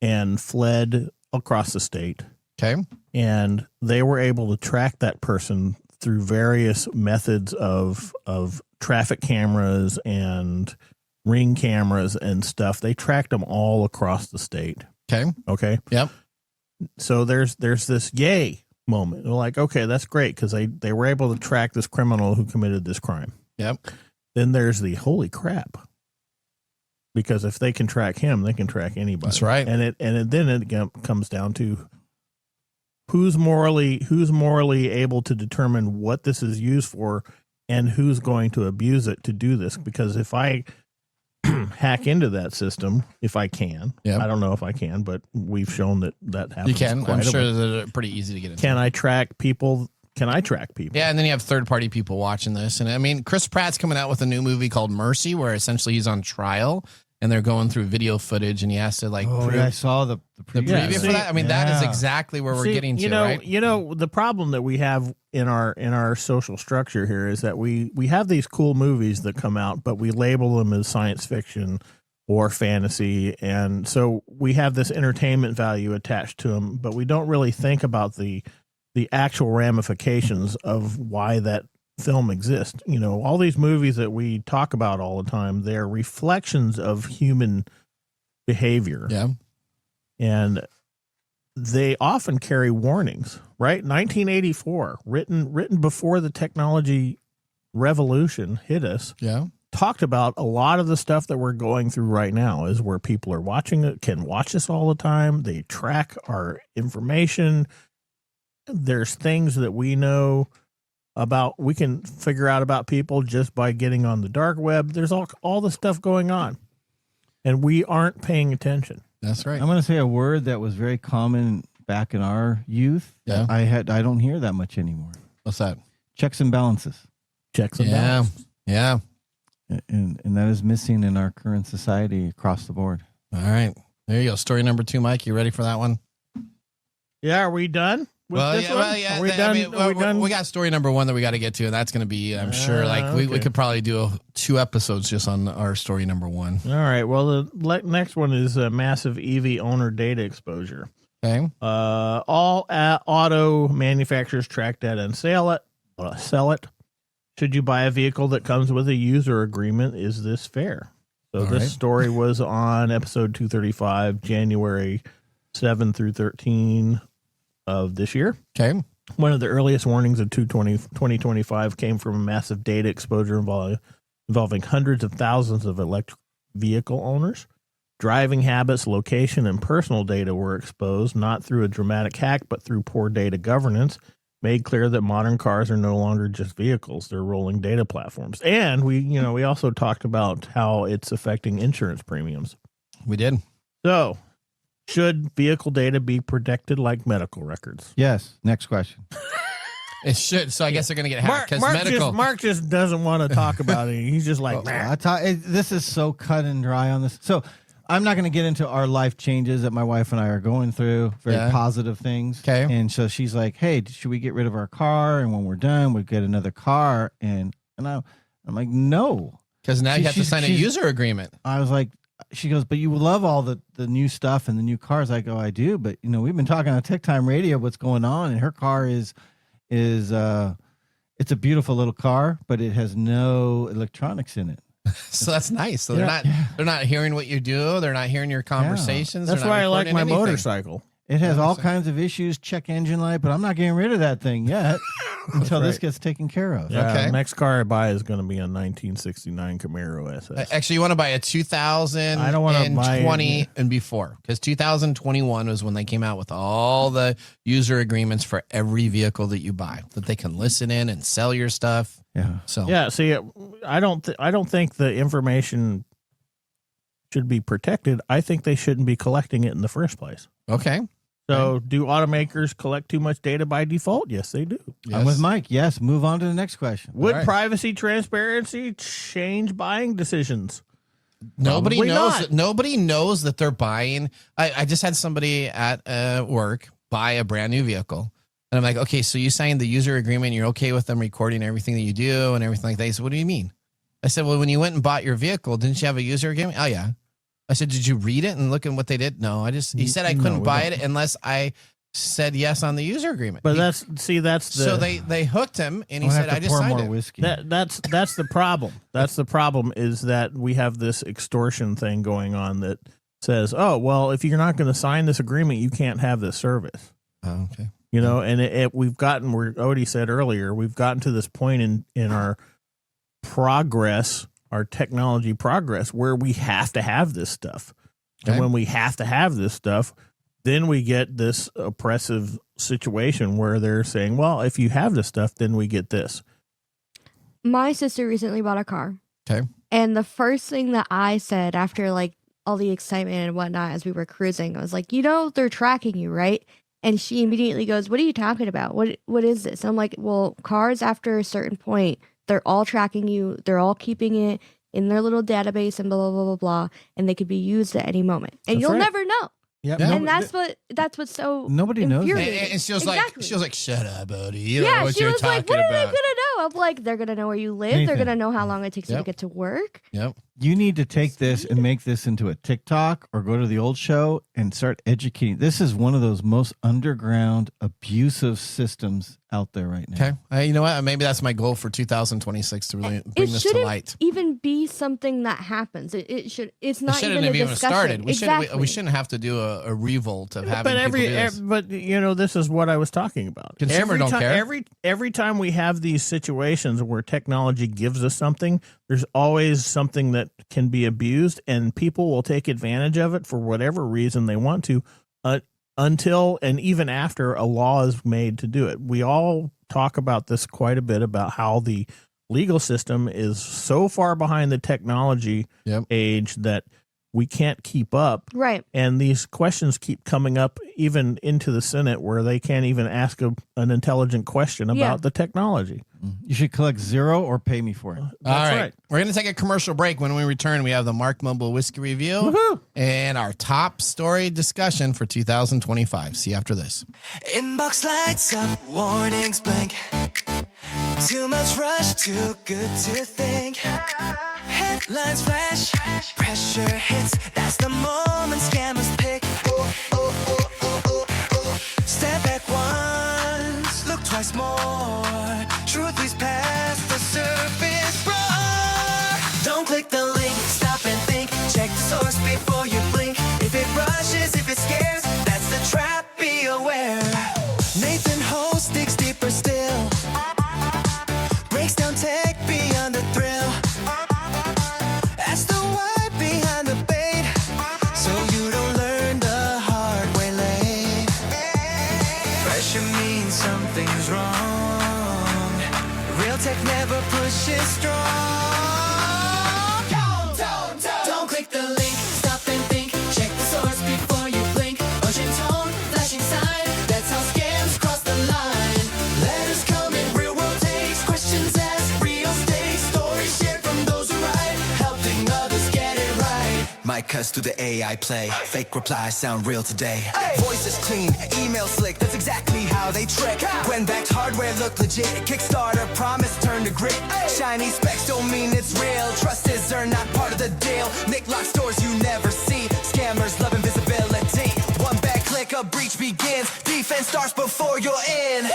and fled across the state, Okay. and they were able to track that person through various methods of traffic cameras and Ring cameras and stuff. They tracked them all across the state. Okay. Okay. Yep. So there's this yay moment. They're like, okay, that's great because they were able to track this criminal who committed this crime. Yep. Then there's the holy crap, because if they can track him, they can track anybody. That's right. And then it comes down to who's morally able to determine what this is used for and who's going to abuse it to do this. Because if I hack into that system, if I can, Yep. I don't know if I can, but we've shown that happens. You can. quite I'm a sure bit. they're pretty easy to get into. Can I track people? Can I track people? Yeah, and then you have third-party people watching this. And I mean, Chris Pratt's coming out with a new movie called Mercy, where essentially he's on trial. and they're going through video footage, and he has to like prove I saw the the preview. preview for that. I mean, that is Yeah. exactly where we're getting to, right? You know, the problem that we have in our social structure here is that we have these cool movies that come out, but we label them as science fiction or fantasy, and so we have this entertainment value attached to them, but we don't really think about the actual ramifications of why that film exists. You know, all these movies that we talk about all the time, they're reflections of human behavior. Yeah. And they often carry warnings, right? 1984, written before the technology revolution hit us, Yeah. talked about a lot of the stuff that we're going through right now is where people are watching it, can watch us all the time. They track our information. There's things that we know about, we can figure out about people just by getting on the dark web. There's all the stuff going on, and we aren't paying attention. That's right. I'm going to say a word that was very common back in our youth. Yeah. I don't hear that much anymore. What's that? Checks and balances. Checks and Yeah. balances. Yeah. And that is missing in our current society across the board. All right. There you go. Story number 2, Mike. You ready for that one? Yeah, are we done with this one? Are we done? Are we done? We got story number 1 that we got to get to, and that's going to be, I'm sure, like we okay. could probably do 2 episodes just on our story number 1. All right. Well, the next one is massive EV owner data exposure. Okay. All auto manufacturers track data and sell it. Should you buy a vehicle that comes with a user agreement? Is this fair? So All this right. story was on episode 235, January 7 through 13 of this year. Okay. One of the earliest warnings of 2025 came from a massive data exposure involving hundreds of thousands of electric vehicle owners. Driving habits, location, and personal data were exposed, not through a dramatic hack, but through poor data governance. Made clear that modern cars are no longer just vehicles; they're rolling data platforms. And we also talked about how it's affecting insurance premiums. We did. So, should vehicle data be protected like medical records? Yes. Next question. It should. So I guess they're going to get hacked because medical. Mark just doesn't want to talk about it. He's just like, nah. This is so cut and dry on this. So I'm not going to get into our life changes that my wife and I are going through. Very Yeah. positive things. Okay. And so she's like, "Hey, should we get rid of our car? And when we're done, we'll get another car." And I'm like, "No." Because now you have to She's- sign a she's- user agreement. I was like, she goes, "But you love all the new stuff and the new cars." I go, "I do, but we've been talking on TechTime Radio what's going on, and her car is it's a beautiful little car, but it has no electronics in it." So that's nice. So Yeah. they're not hearing what you do. They're not hearing your conversations. That's they're not why I like recording my anything. motorcycle. It has Yeah, all so- kinds of issues, check engine light, but I'm not getting rid of that thing yet until this right. gets taken care of. Yeah, Okay. next car I buy is going to be a 1969 Camaro SS. Actually, you want to buy a 2020 I don't wanna buy- and before, because 2021 was when they came out with all the user agreements for every vehicle that you buy, that they can listen in and sell your stuff. Yeah. So Yeah, see, I don't think the information should be protected. I think they shouldn't be collecting it in the first place. okay. So, do automakers collect too much data by default? Yes, they do. I'm with Mike. Yes. Move on to the next question. Would All right. privacy transparency change buying decisions? Nobody Probably knows. not. Nobody knows that they're buying. I just had somebody at work buy a brand new vehicle, and I'm like, okay, so you signed the user agreement. You're okay with them recording everything that you do and everything like that. He said, what do you mean? I said, well, when you went and bought your vehicle, didn't you have a user agreement? Oh yeah. I said, did you read it and look at what they did? No, he said I couldn't we buy don't. it unless I said yes on the user agreement. But that's the so they hooked him, and he I'll said, have I to just pour signed more it. whiskey. that's the problem. That's the problem, is that we have this extortion thing going on that says, oh, well, if you're not going to sign this agreement, you can't have this service. Oh, okay. And we've gotten, where Odie said earlier, we've gotten to this point in our progress, our technology progress, where we have to have this stuff. Okay. And when we have to have this stuff, then we get this oppressive situation where they're saying, well, if you have this stuff, then we get this. My sister recently bought a car. Okay. And the first thing that I said after like all the excitement and whatnot as we were cruising, I was like, they're tracking you, right? And she immediately goes, what are you talking about? What is this? And I'm like, well, cars after a certain point, they're all tracking you. They're all keeping it. in their little database and blah, blah, blah, blah, blah, and they could be used at any moment. And That's you'll right. never know. Yep. Yeah. And that's what's so Nobody knows that. infuriating. And she was Exactly. like, shut up, Odie. You don't know Yeah, what she you're was talking like, what are they about. going to know? I'm like, they're going to know where you live. They're Nathan. going to know how long it takes you to Yep. get to work. Yep. You need to take this and make this into a TikTok or go to the old show and start educating. This is one of those most underground abusive systems out there right now. Okay. You know what? Maybe that's my goal for 2026 to really bring It this to shouldn't light. even be something that happens. It's It not shouldn't even have a even discussion. started. Exactly. We shouldn't have to do a revolt of having But people do this. but you know, this is what I was talking about. Consumer don't care. Every time we have these situations where technology gives us something, there's always something that can be abused, and people will take advantage of it for whatever reason they want to, until and even after a law is made to do it. We all talk about this quite a bit about how the legal system is so far behind the technology Yep. age that we can't keep up. Right. And these questions keep coming up even into the Senate where they can't even ask an intelligent question about Yeah. the technology. You should collect zero or pay me for it. All That's right. We're going to take a commercial break. When we return, we have the Mark Mumble Whiskey Review Woohoo! and our top story discussion for 2025. See you after this. Inbox lights up, warnings blink. Too much rush, too good to think. Headlines flash, pressure hits. That's the moment scammers pick. Step back once, look twice more. Truth is past the surface. Roar. Don't click the link, stop and think. Check the source before you blink. If it rushes, if it scares, that's the trap, be aware. Nathan Host digs deeper still. Breaks down tech beyond the thrill. That's the why behind the bait. So you don't learn the hard way late. Pressure means something's wrong. Real tech never pushes strong. Don't click the link, stop and think. Check the source before you blink. Urgent tone, flashing sign. That's how scams cross the line. Letters come in real world takes. Questions asked, real stakes. Stories shared from those who write. Helping others get it right. Mic cuts to the AI play. Fake replies sound real today. Voice is clean, email slick. That's exactly how they trick. When backed hardware look legit. Kickstarter promise turn to grit. Shiny specs don't mean it's real. Trust is are not part of the deal. Nick lock stores you never see. Scammers love invisibility. One bad click, a breach begins. Defense starts before you're in.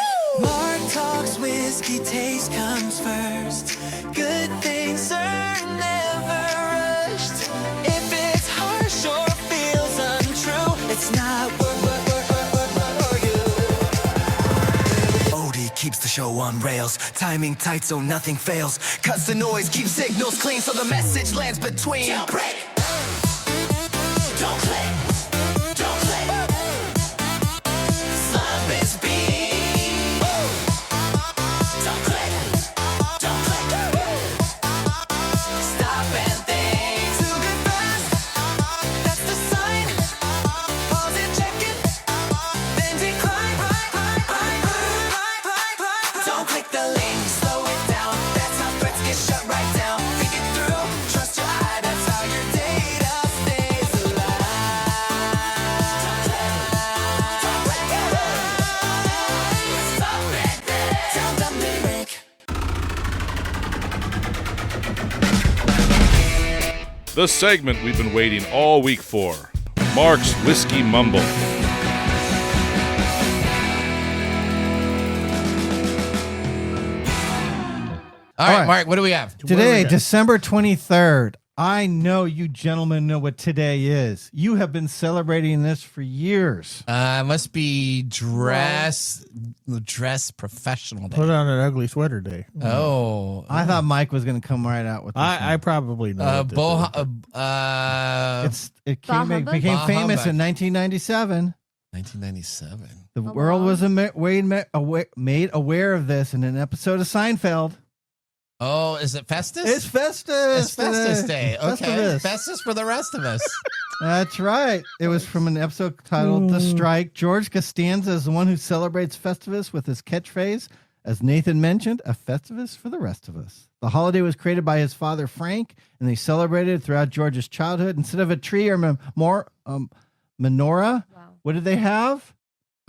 Mark talks, whiskey taste comes first. Good things are never rushed. If it's harsh or feels untrue, it's not worth you. Odie keeps the show on rails. Timing tight so nothing fails. Cuts the noise, keeps signals clean so the message lands between. Jailbreak. Don't click. Don't click. Slump is beat. Don't click. Don't click. Stop and think. Too good fast. That's the sign. Pause and check it. Then decline. Don't click the link. Slow it down. That's how threats get shut right down. Think it through. Trust your eye. That's how your data stays alive. Stop and think. Tell them to make. The segment we've been waiting all week for, Mark's Whiskey Mumble. All right, right. Mark, what do we have? Today, got? December 23rd. I know you gentlemen know what today is. You have been celebrating this for years. Must be dress professional day. Put on an ugly sweater day. Oh, I thought Mike was going to come right out with this. I probably know. what this is. It Bah became humbug? famous Bah humbug. in 1997. 1997. The Hello? world was made aware of this in an episode of Seinfeld. Oh, is it Festus? It's Festus. It's Festus today. Day. Okay, Festivus. Festus for the rest of us. That's right. It was from an episode titled The Strike. George Costanza is the one who celebrates Festivus with his catchphrase, As Nathan mentioned, a Festivus for the rest of us. The holiday was created by his father, Frank, and they celebrated it throughout George's childhood. Instead of a tree or menorah, Wow. what did they have?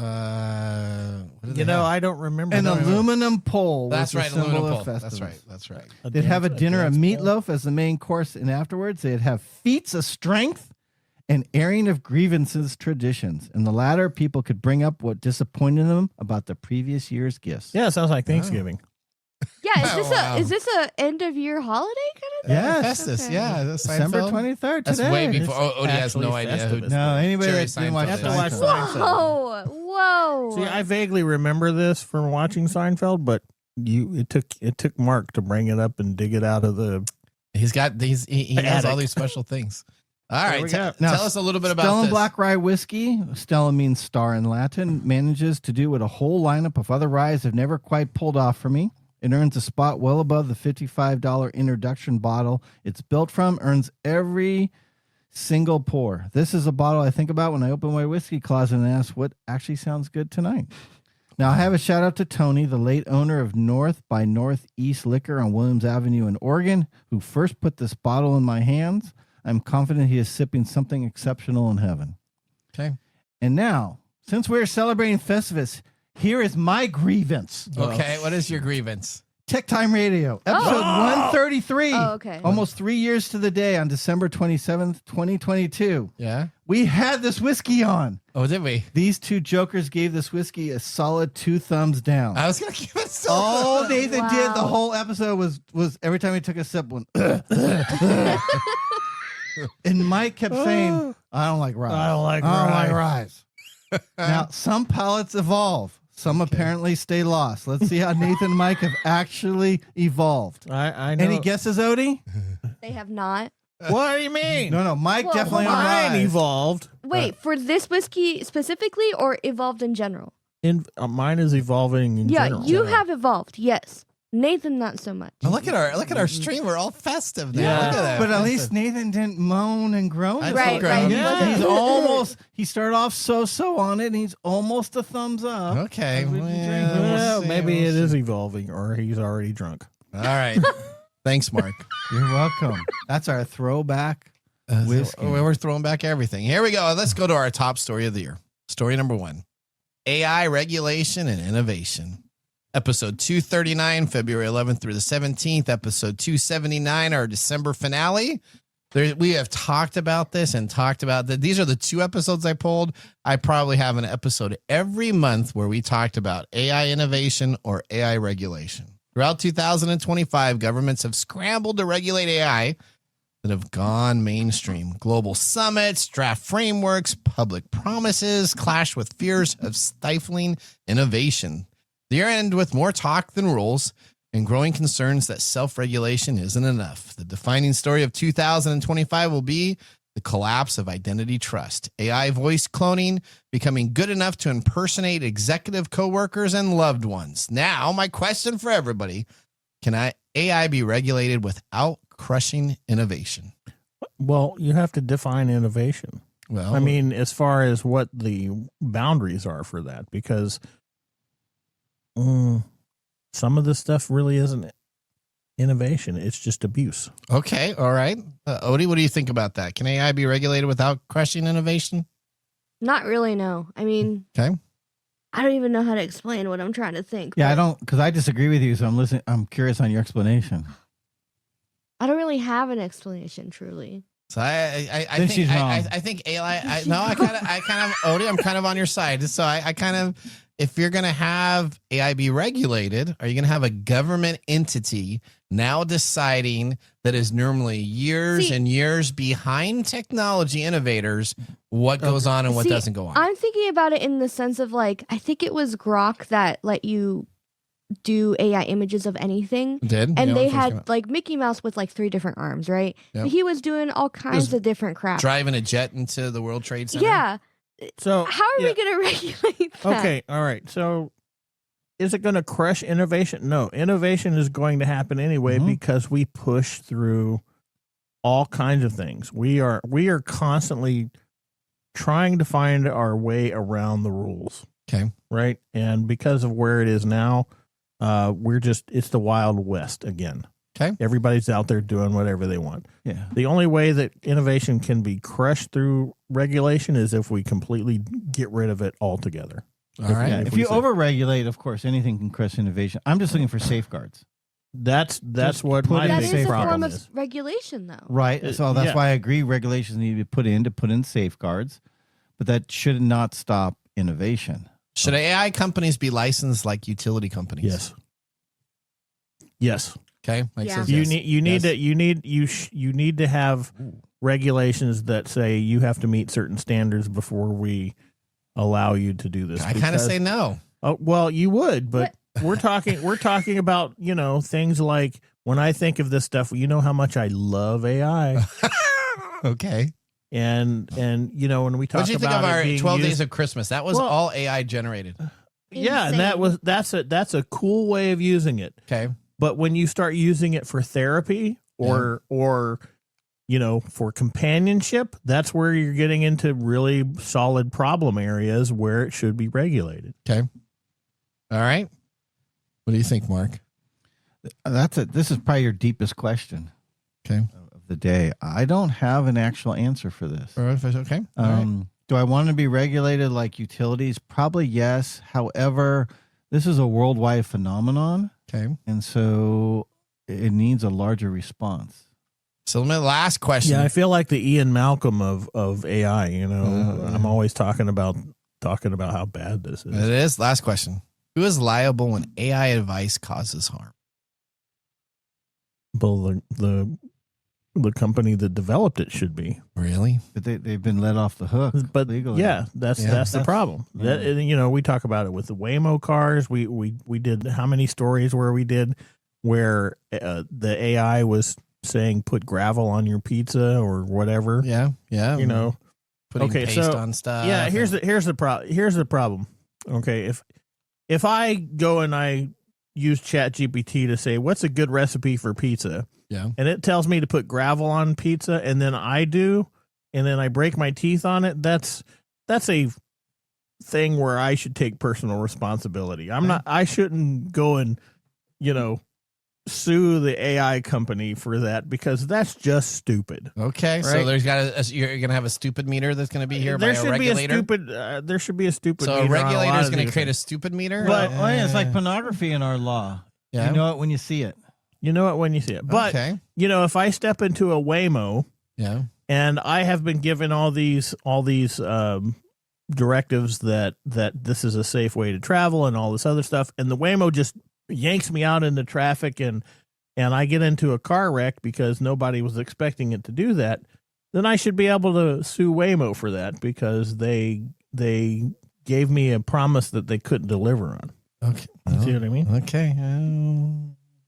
I don't remember. An that. aluminum pole. That's was right, the symbol aluminum of pole. Festivus. That's right. They'd have a dinner of dance pole. meatloaf as the main course, and afterwards they'd have feats of strength and airing of grievances traditions. In the latter, people could bring up what disappointed them about the previous year's gifts. Yeah, it sounds like Thanksgiving. Yeah, is this Oh, wow. is this a end of year holiday kind of thing? Yes. Festus, Okay. yeah. That's December Seinfeld. 23rd That's today. way before. It's Odie has no actually idea. Festivus. No, anybody Jerry that didn't watch Seinfeld. You have to watch Seinfeld. Seinfeld. Whoa. See, I vaguely remember this from watching Seinfeld, but it took Mark to bring it up and dig it out of the. He's got these. He has all Attic. these special things. All There right, we go. Now, tell us a little bit about Stella this. Black Rye Whiskey, Stella means star in Latin, manages to do what a whole lineup of other ryes have never quite pulled off for me. It earns a spot well above the $55 introduction bottle it's built from, earns every single pour. This is a bottle I think about when I open my whiskey closet and ask what actually sounds good tonight. Now, I have a shout out to Tony, the late owner of North by Northeast Liquor on Williams Avenue in Oregon, who first put this bottle in my hands. I'm confident he is sipping something exceptional in heaven. Okay. And now, since we're celebrating Festivus, here is my grievance. Okay, what is your grievance? TechTime Radio, episode 133. Oh, okay. Almost 3 years to the day on December 27th, 2022. Yeah. We had this whiskey on. Oh, did we? These two jokers gave this whiskey a solid 2 thumbs down. I was gonna give it so. All Nathan Wow. did the whole episode was every time he took a sip, one. And Mike kept saying, I don't like rye. I don't like ryes. Now, some palates evolve. Some apparently stay lost. Let's see how Nathan and Mike have actually evolved. I know. Any guesses, Odie? They have not. What do you mean? No, Mike Well, definitely on hold on. Mine ryes. evolved. Wait, for this whiskey specifically or evolved in general? Mine is evolving in Yeah, general. you have evolved, yes. Nathan, not so much. Oh, look at our stream. We're all festive now. Yeah. Look at that. But at least Nathan didn't moan and groan. I Right, feel right. grown. He Yeah. wasn't- He's almost, he started off so on it, and he's almost a thumbs up. Okay. As we've been well, drinking. we'll Well, see, maybe we'll it see. is evolving, or he's already drunk. All right. Thanks, Mark. You're welcome. That's our throwback whiskey. We're throwing back everything. Here we go. Let's go to our top story of the year. Story number 1: AI regulation and innovation. Episode 239, February 11th through the 17th. Episode 279, our December finale. We have talked about this and talked about that. These are the 2 episodes I pulled. I probably have an episode every month where we talked about AI innovation or AI regulation. Throughout 2025, governments have scrambled to regulate AI that have gone mainstream. Global summits, draft frameworks, public promises clash with fears of stifling innovation. The year end with more talk than rules and growing concerns that self-regulation isn't enough. The defining story of 2025 will be the collapse of identity trust. AI voice cloning becoming good enough to impersonate executive coworkers and loved ones. Now, my question for everybody, can AI be regulated without crushing innovation? Well, you have to define innovation. Well, I mean, as far as what the boundaries are for that, because some of this stuff really isn't innovation. It's just abuse. okay, all right. Odie, what do you think about that? Can AI be regulated without crushing innovation? Not really, no. I mean, Okay. I don't even know how to explain what I'm trying to think. Yeah, but I don't, because I disagree with you, so I'm listening. I'm curious on your explanation. I don't really have an explanation, truly. So I Then think she's wrong. I think AI. I kind of Odie, I'm kind of on your side. So I kind of, if you're gonna have AI be regulated, are you gonna have a government entity now deciding that is normally years See- and years behind technology innovators what goes on and what See, doesn't go on? I'm thinking about it in the sense of like, I think it was Grok that let you do AI images of anything. Did And You know, they when it first came had out. like Mickey Mouse with like 3 different arms, right? Yep. But he was doing all kinds of different crap. driving a jet into the World Trade Center. Yeah. So How are we going to regulate that? Okay, all right. So is it going to crush innovation? No, innovation is going to happen anyway because we push through all kinds of things. We are constantly trying to find our way around the rules, Okay. right? And because of where it is now, it's the Wild West again. Okay. Everybody's out there doing whatever they want. Yeah. The only way that innovation can be crushed through regulation is if we completely get rid of it altogether. All right. Yeah, if you overregulate, of course, anything can crush innovation. I'm just looking for safeguards. That's what my That big is a problem form of is. regulation, though. Right. So that's yeah. why I agree regulations need to be put in safeguards, but that should not stop innovation. Should AI companies be licensed like utility companies? Yes. Yes. Okay. Mike Yeah. says You yes. need need to have regulations that say you have to meet certain standards before we allow you to do this. I kind of say no. Oh, well, you would, but we're talking about, things like when I think of this stuff, you know how much I love AI. Okay. And when we talk What did you think about of our it being 12 used- Days of Christmas? That was all AI generated. Yeah, and that's a cool way of using it. Okay. But when you start using it for therapy or for companionship, that's where you're getting into really solid problem areas where it should be regulated. Okay. All right. What do you think, Mark? This is probably your deepest question. Okay. Of the day. I don't have an actual answer for this. Okay. All right. Do I want to be regulated like utilities? Probably yes. However, this is a worldwide phenomenon. Okay. And so it needs a larger response. So my last question. Yeah, I feel like the Ian Malcolm of AI, I'm always talking about how bad this is. It is. Last question. Who is liable when AI advice causes harm? Well, the company that developed it should be. Really? But they've been let off the hook. But legally. yeah, that's the problem. Yeah. That, we talk about it with the Waymo cars. We did how many stories where the AI was saying put gravel on your pizza or whatever. Yeah. Yeah. Putting Okay, paste so, on stuff. Yeah, here's the problem. Okay, if I go and I use ChatGPT to say what's a good recipe for pizza, Yeah. and it tells me to put gravel on pizza, and then I do, and then I break my teeth on it, that's a thing where I should take personal responsibility. I shouldn't go and sue the AI company for that because that's just stupid. Okay. So Right? you're going to have a stupid meter that's going to be here by There a should regulator. there should be a stupid. So a meter on regulator lot is of going to these create a things. stupid meter. But it's like pornography in our law. Yeah. You know it when you see it. You know it when you see it. But Okay. if I step into a Waymo Yeah. and I have been given all these directives that this is a safe way to travel and all this other stuff, and the Waymo just yanks me out into traffic and I get into a car wreck because nobody was expecting it to do that, then I should be able to sue Waymo for that because they gave me a promise that they couldn't deliver on. Okay. You see what I mean? Okay.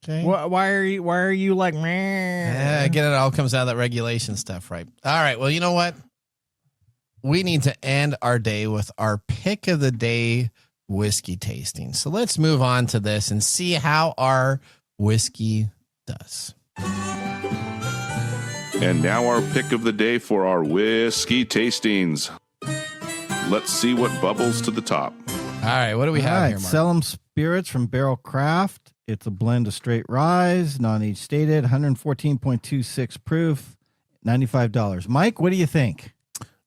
Okay. Why are you like, meh? Yeah, again, it all comes out of that regulation stuff, right? All right. Well, you know what? We need to end our day with our pick of the day whiskey tasting. So let's move on to this and see how our whiskey does. And now our pick of the day for our whiskey tastings. Let's see what bubbles to the top. All right. What do we have here, Mark? Salem Spirits from Barrel Craft. It's a blend of straight rye, non-age stated, 114.26 proof, $95. Mike, what do you think?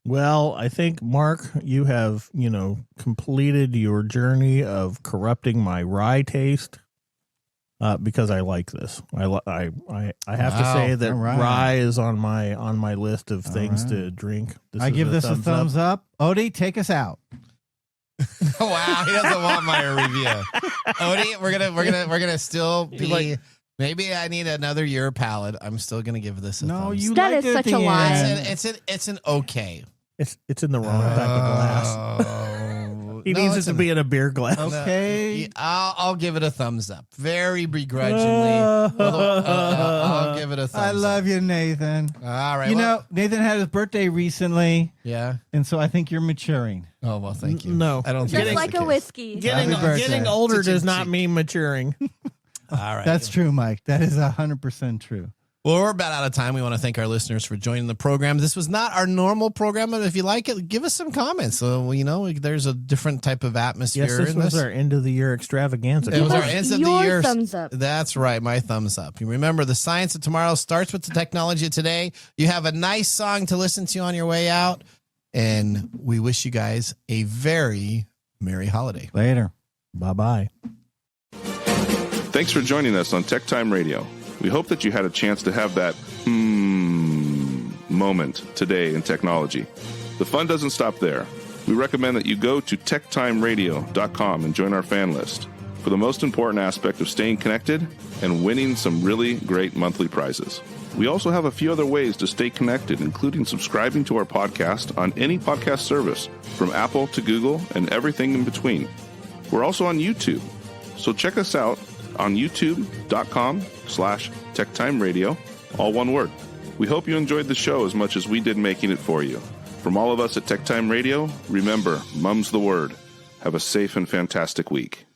Well, I think, Mark, you have, completed your journey of corrupting my rye taste because I like this. I have to say that all right. rye is on my list of things to drink. I give this a thumbs up. Odie, take us out. Wow, he doesn't want my review. Odie, we're gonna still be. Maybe I need another year palate. I'm still gonna give this a thumbs. You That liked is it at such the a lie. end. It's an okay. It's in the wrong type of glass. He needs it to be in a beer glass. Okay. I'll give it a thumbs up. Very begrudgingly. I'll give it a thumbs up. I love you, Nathan. All right. Nathan had his birthday recently, Yeah. and so I think you're maturing. Oh, well, thank you. No. I don't think Just that's like the a case. whiskey. Getting Happy birthday. getting older It's a does not cheek. mean maturing. All right. That's true, Mike. That is 100% true. Well, we're about out of time. We want to thank our listeners for joining the program. This was not our normal program, but if you like it, give us some comments. So, there's a different type of atmosphere. Yes, this was our end of the year extravaganza. It was our end of the year. Thumbs up. That's right. My thumbs up. You remember, the science of tomorrow starts with the technology of today. You have a nice song to listen to on your way out. And we wish you guys a very Merry holiday. Later. Bye-bye. Thanks for joining us on TechTime Radio. We hope that you had a chance to have that moment today in technology. The fun doesn't stop there. We recommend that you go to techtimeradio.com and join our fan list for the most important aspect of staying connected and winning some really great monthly prizes. We also have a few other ways to stay connected, including subscribing to our podcast on any podcast service, from Apple to Google and everything in between. We're also on YouTube, so check us out on youtube.com/TechTimeRadio, all one word. We hope you enjoyed the show as much as we did making it for you. From all of us at TechTime Radio, remember, mum's the word. Have a safe and fantastic week.